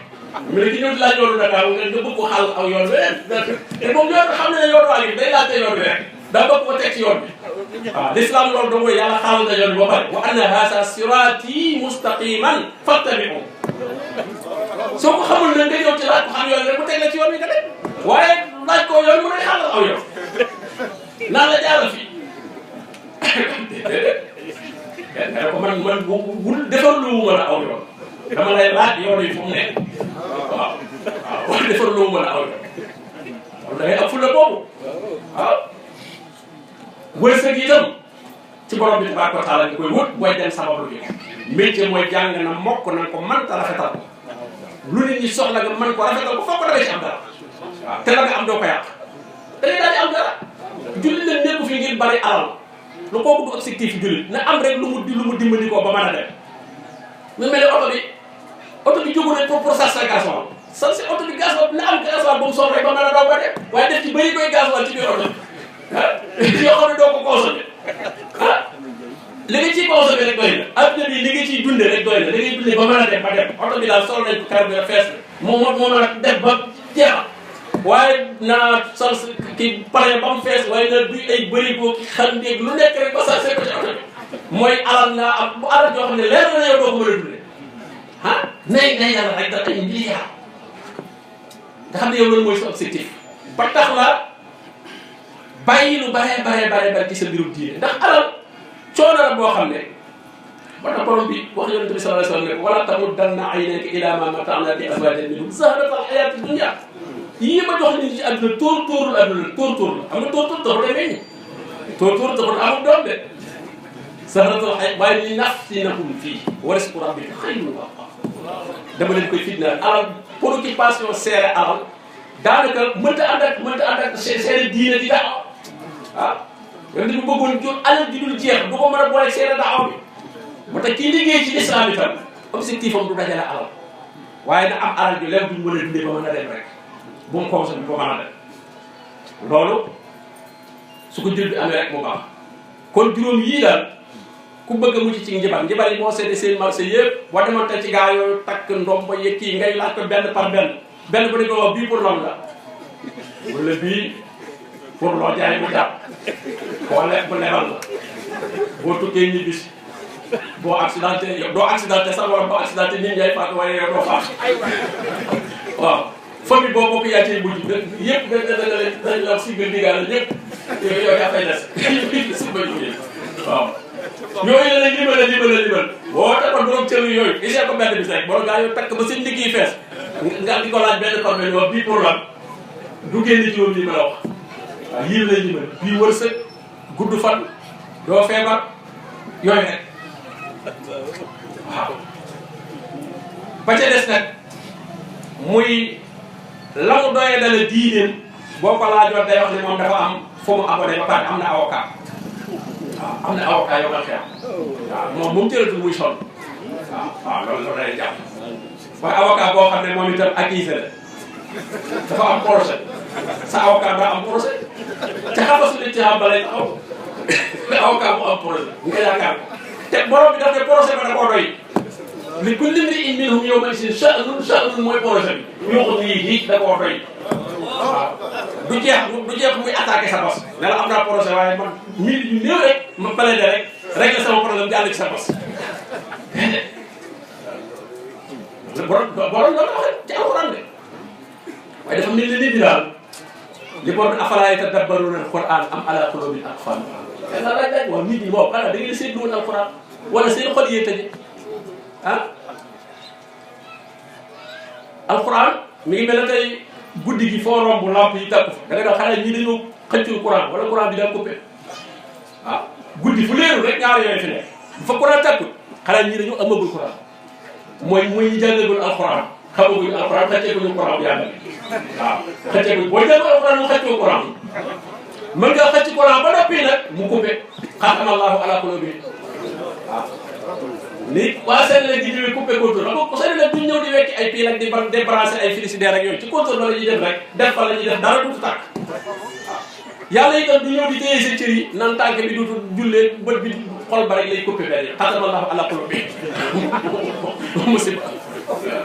mais nag ki ñëw di laaj yoonu Dakar nga bëgg ko xàll aw yoon bi te moom yoon xam ne ne yoon waa ngi day laajte yoon bi rek daa bëgg ko teg ci yoon bi waaw l'islam loolu dong yàlla xàll na yoon bi ba pare wa anna haza sirati mustaqiman fattabi'u soo ko xamul nag nga ñëw ci laaj ko xam yoon rek mu teg la ci yoon bi nga dem waaye laaj ko yoon mu ne xàll aw yoon naan la jaaral fii ko man wul defar lu mu mën a aw yoon dama lay laaj yoon yi fu mu nekk waaw waaw defar lu mu mën a aw yoon kon da ngay am fulla boobu waaw wërsëg itam ci borom bi tabaaraka wa taala nga koy wut booy dem sababu bi métier mooy jàng na mokk na ko mën ta rafetal ko lu nit ñi soxla nga mën ko rafetal ko foog ko dafay ci am dara waaw te la nga am doo ko yàq da ngay daal di am dara julli la nekk fi ngir bari alal lu kooku du objectif jullit na am rek lu mu dimbali ko ba mën a dem mu mel ne oto bi jógu rek pour sa gasoil san si oto bi gasoil na am gasoil ba mu soxla rek ba mën a daw ba dem waaye def ci bëri koy gasoil ci biir oto bi ah yoo xam ne doo ko consommé ah li nga ciy consommé rek doy na adduna bi li nga ciy dundee rek doy na da ngay dundee ba mën a dem ba dem oto bi daal sol nañ ko carburant fees moo mën a def ba jeexal waaye naa sol ki pare ba mu fees waaye na duy ay bëri ko xam ndéeg lu nekk rek ba sa ko ci oto bi mooy alal naa am bu alal joo xam ne leer na yow doo ko mën a dundee ah nay yàlla rek da ay milliards nga xam ne yow loolu mooy sa objectif ba tax la bàyyi lu bare ci sa mbirum diine ndax alal coono la boo xam ne ba tax borom bi wax yonent bi sallallahu alayhi wa sallam ne wala tamuddanna aynayka ilaa maa mata'naa bihi azwaajan minhum zahratal hayaati dunya yii ma jox nit ci àdduna tóor la xam nga tóor taxul a meññ tóor taxul amul doom de zahratal hayaati waaye li naftinahum fiihi wa rizqu rabbika xayrun wa abqaa dama leen koy fitnaal alal préoccupation seere alal daanaka mënta ànd ak seere diine di daaw ah yonent bi bëggoon jur alal ji dul jeex du ko mën a boole seere daaw bi moo tax kii liggéey ci islam itam objectif am du dajale alal waaye na am alal ju lew duñ mën a dundee ba mën a dem rek bu mu consommé ba mën a dem loolu su ko jël bi amee rek mu baax kon juróom yii daal ku bëgg a mucc ci njibar yi moo seede seen marché yëpp boo demoon te ci gaa yooyu takk ndomba yeeg kii ngay laaj ko benn par benn bu ne ko wax bii pour lan la wala bii pour loo jaay mu jàpp boo lekk bu lebal la boo tukkee ñibbisi boo accidenté yow doo accidenté sax wala boo accidenté nit ñay faatu waaye yow doo faatu waaw famille boo bokk yaa ciy mujj yëpp dañ la si gën digaale ñëpp yow yaa fay des si ba ñu waaw yooyu la limal boo takkoon borom cër yooyu gisee ko benn bis rek boo gaa yow takk ba seen ndigg yi fees nga di ko laaj benn par benn wax bii pour lan du génn ci woon li ma la wax waaw yii lay limal bii wërsëg gudd fan doo feebar yooyu rek waaw ba ca des nag muy la mu doyee dala diineem boo ko laajoon day wax ne moom dafa am fu mu abonné ba pare am na avocat waaw am na avocat yoo xam ne waaw moom jëlatul muy sonn waaw loolu day jàpp waaye avocat boo xam ne moom itam accusé la dafa am procès sa avocat daa am procès te xam nga su nit ci xam ba lay taxaw avocat bu am procès nga yaakaar te borom bi daf ne procès ba da koo doy li kulli imri'in minhum yawma idhin sha'nun mooy procès bi yoo xam ni da koo doy waaw du jeex muy attaqué sa bos ne la am naa procès waaye man minute yu néew rek ma plaidé rek régler sama problème jàll ci sa bos borom loolu la waxee ci alxuraan de waaye dafa mel ni nit ñi daal li borom afalaa yatadabbaruuna al-qur'aan am alaa quluubin aqfaaluhaa yàlla laaj waaw nit ñi moom xanaa da ngeen seetlu woon alxuraan wala seen xol yee tëje ah alxuraan mi ngi mel ne tey guddi gi foo romb lamp yi tàkku fa da nga daal xanaa ñii dañoo xëccul courant wala courant bi daal coupé ah guddi fu leerul rek ñaar yooyu fi nekk bu fa courant tàkkul xanaa ñii dañoo amagul courant mooy ñi jàngagul alxuraan xamaguñu alxuraan xëcceeguñu Coran yàlla waaw xëcceeguñu boo jël alxuraan mu xëccoo Coran mën nga xëcc Coran ba noppi nag mu coupé xatama Allahu ala qulubihim waaw ni waa Sénégal gi ñëwee coupé contour xam nga Sénégal duñ ñëw di wekki ay pile ak di débranché ay frigidaire ak yooyu ci contour la ñuy def rek def fa la ñuy def dara duutu tàkk waaw yàlla itam du ñëw di téye sa cër yi nan tànk bi duutu jullee bët bi xol ba rek lay coupé benn xatama Allahu ala qulubihim musiba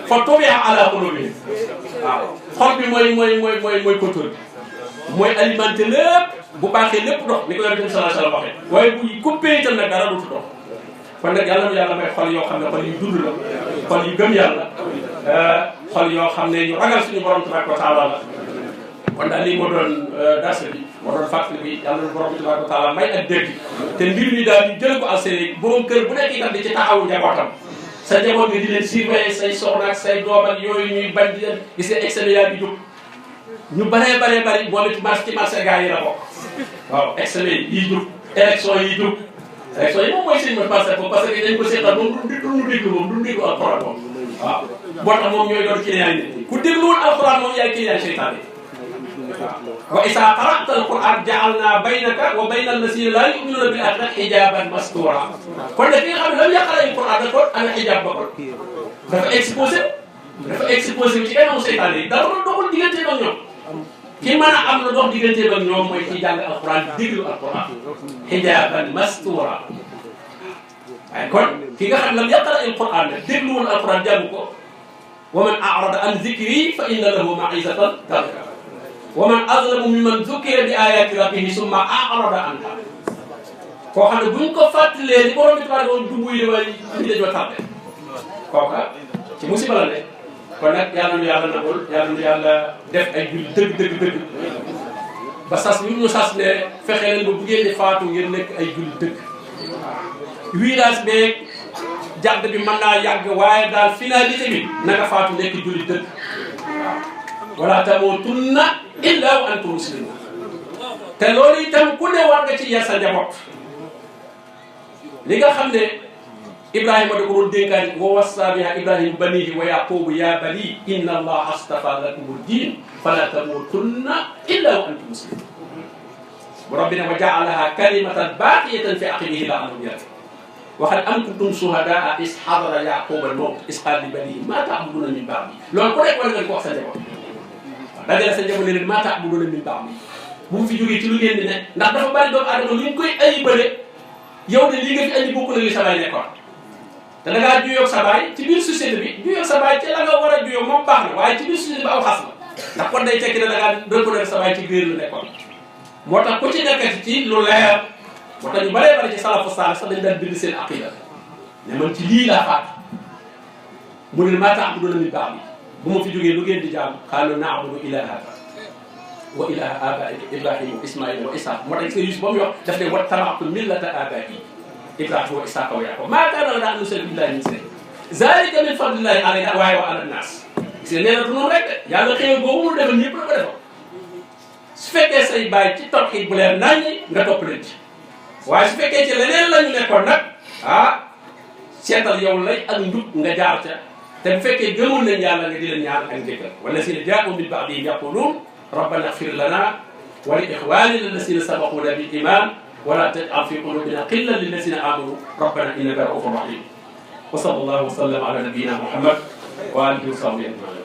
fa tubi'a ala qulubihim waaw xol bi mooy contour bi mooy alimenté lépp bu baaxee lépp dox ni ko Yonent bi sallallahu alayhi wasallam waxee waaye bu coupé itam nag dara dootu dox kon nag yàlla na yàlla may xol yoo xam ne xol yu dund la xol yu gëm yàlla xol yoo xam ne ñu ragal suñu borom tabaraka wa taala la kon daal lii moo doon darse bi moo doon fàttali bi yàlla na borom tabaraka wa taala may ak dégg te mbir mi daal ñu jël ko al seen borom kër bu nekk itam di ci taxawu njabootam sa njaboot nga di leen surveiller say soxna ak say doom ak yooyu ñuy bañ di leen gis nga examen yaa di jóg ñu baree moom it ci marché gars yi la bokk waaw examen yi jóg élection yi jóg élection yi moom mooy seen marché foofu parce que dañ ko seetal moom du déglu alxuraan moom waaw boo tax moom ñooy doon client yi ku dégluwul alxuraan moom yaay client seytaane waaw wa isaa qara'ta alquran ja'alna baynaka wa bayna allasina la yu'minuna bil akhirati hijaban mastura kon nag ki nga xam ne lam yaqra alquran da ko ana hijab ba ko dafa exposé ci kanamu seytaane yi dara doxul diggante ak ñoom ki mën a am lu dox diggante ak ñoom mooy ci jàng alquran déglu alquran hijaban mastura waaye kon ki nga xam ne lam yaqra alquran ne dégluwul alquran jàng ko wa man a'rada an dhikri fa inna lahu ma'isatan danka wa man azlamu mimman dhukira bi ayati rabbihi summa a'rada anha koo xam ne buñ ko fàttalee ni borom bi tabaaraka wa taala du muy damay ñu dañoo tardé kooka ci musiba la ne kon nag yàlla nu yàlla nagul yàlla nu yàlla def ay jul dëgg ba sas ñu ñu sas ne fexe leen ba bu ngeen di faatu ngeen nekk ay jul dëgg waaw virage beeg jàdd bi mën naa yàgg waaye daal finalité bi nanga faatu nekk julli dëgg waaw wala tamutunna illa wa antum muslimun te loolu itam ku ne war nga ci yar sa njaboot li nga xam ne Ibrahima da ko doon dénkaani wa wassa biha Ibrahima banihi wa yaqubu ya bani inna allaha astafa lakum ad-din fala tamutunna illa wa antum muslimun rabbi ne wa ja'alaha kalimatan baqiyatan fi aqibihi la'allahum yarji'un wa qad antum shuhada'a is hadara yaquba al-mawt is qala li banihi ma ta'buduna min ba'di loolu ku nekk war nga ko wax sa njaboot dajale sa njaboot ne leen ma ta'buduna min ba'di bu mu fi jógee ci lu ngeen di ne ndax dafa bari doomu aadama lu ñu koy ayibale yow de li nga fi andi bokk na li sa baay nekkoon te da ngaa juyoo ak sa baay ci biir société bi juyoo ak sa baay ci la nga war a juyoo moom baax na waaye ci biir société bi aw xas la ndax kon day tekki ne da ngaa reconnaître sa baay ci biir lu nekkoon moo tax ku ci nekkati ci lu leer moo tax ñu bëree bëri ci salafu saalih sax dañ daan bind seen aqida ne man ci lii laa faatu mu ne maa ta'buduna min ba'di bu ma fi jógee lu ngeen di jaam qaalu na'budu ilaahaka wa ilaaha aabaa'ika Ibrahima wa Ismaa'ila wa Ishaaq moo tax gis nga Yuusuf ba mu wax daf ne wattaba'tu millata aabaa'i Ibrahima wa Ishaaq wa Yaaqoob maa kaana lanaa an nushrika billaahi min shay'in zaalika min fadlillaahi alaynaa wa ala nnaas gis nga nee na du noonu rek de yàlla xëy boobu mu defal ñëpp la ko defal su fekkee say baay ci tawhiid bu leer naññi nga topp leen ci waaye su fekkee ci leneen la ñu nekkoon nag seetal yow lay ak njub nga jaar ca te bu fekkee gëmul nañ yàlla nga di leen ñaan ak njëkkal wallaziina jaa'uu min ba'dihim yaquuluun rabbana ighfir lana wa li ikhwanina allazina sabaquna bil iman wa la taj'al fi qulubina ghillan lil ladzina amanu rabbana innaka ra'ufur rahim wa sallallahu wa sallam ala nabiyyina muhammad wa alihi wa sahbihi ajma'in